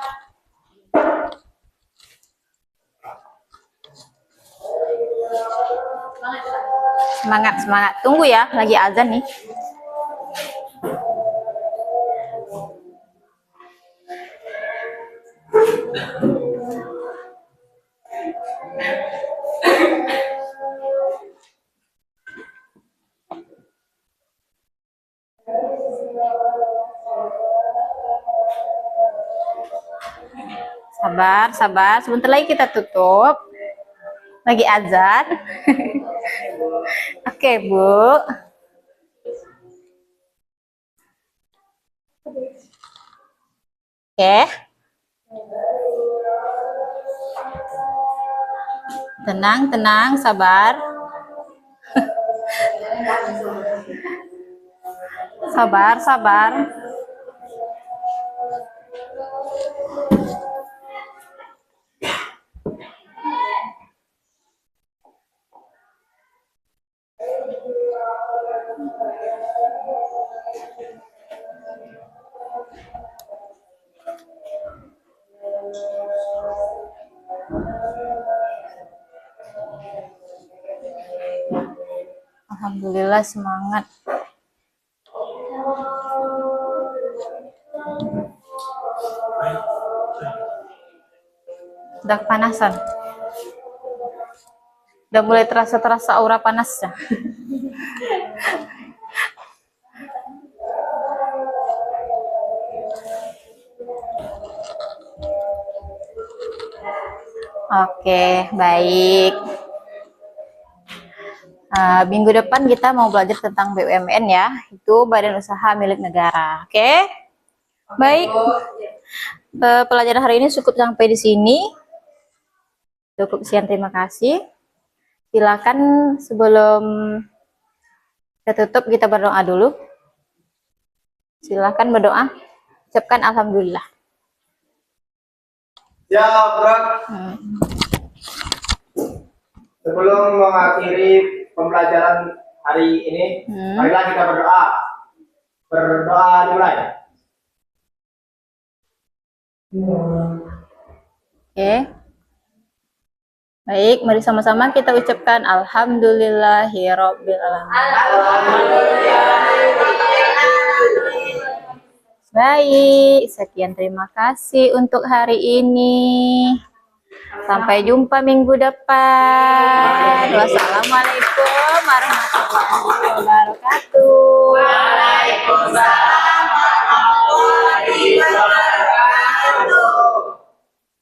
Semangat. Tunggu ya, lagi azan nih. Sabar. Sebentar lagi kita tutup. Lagi azan. Oke, Bu. Oke. Tenang, sabar. Sabar. Alhamdulillah semangat. Udah kepanasan. Udah mulai terasa aura panasnya. Oke, baik. Minggu depan kita mau belajar tentang BUMN ya, itu badan usaha milik negara. Oke, baik. Pelajaran hari ini cukup sampai di sini. Cukup sekian, terima kasih. Silakan sebelum kita tutup kita berdoa dulu. Silakan berdoa. Ucapkan alhamdulillah. Ya, Bro. Sebelum mengakhiri pembelajaran hari ini, marilah kita berdoa. Berdoa dimulai. Oke. Baik, mari sama-sama kita ucapkan alhamdulillahirabbil alamin. Baik, sekian terima kasih untuk hari ini. Sampai jumpa minggu depan. Wassalamualaikum warahmatullahi wabarakatuh.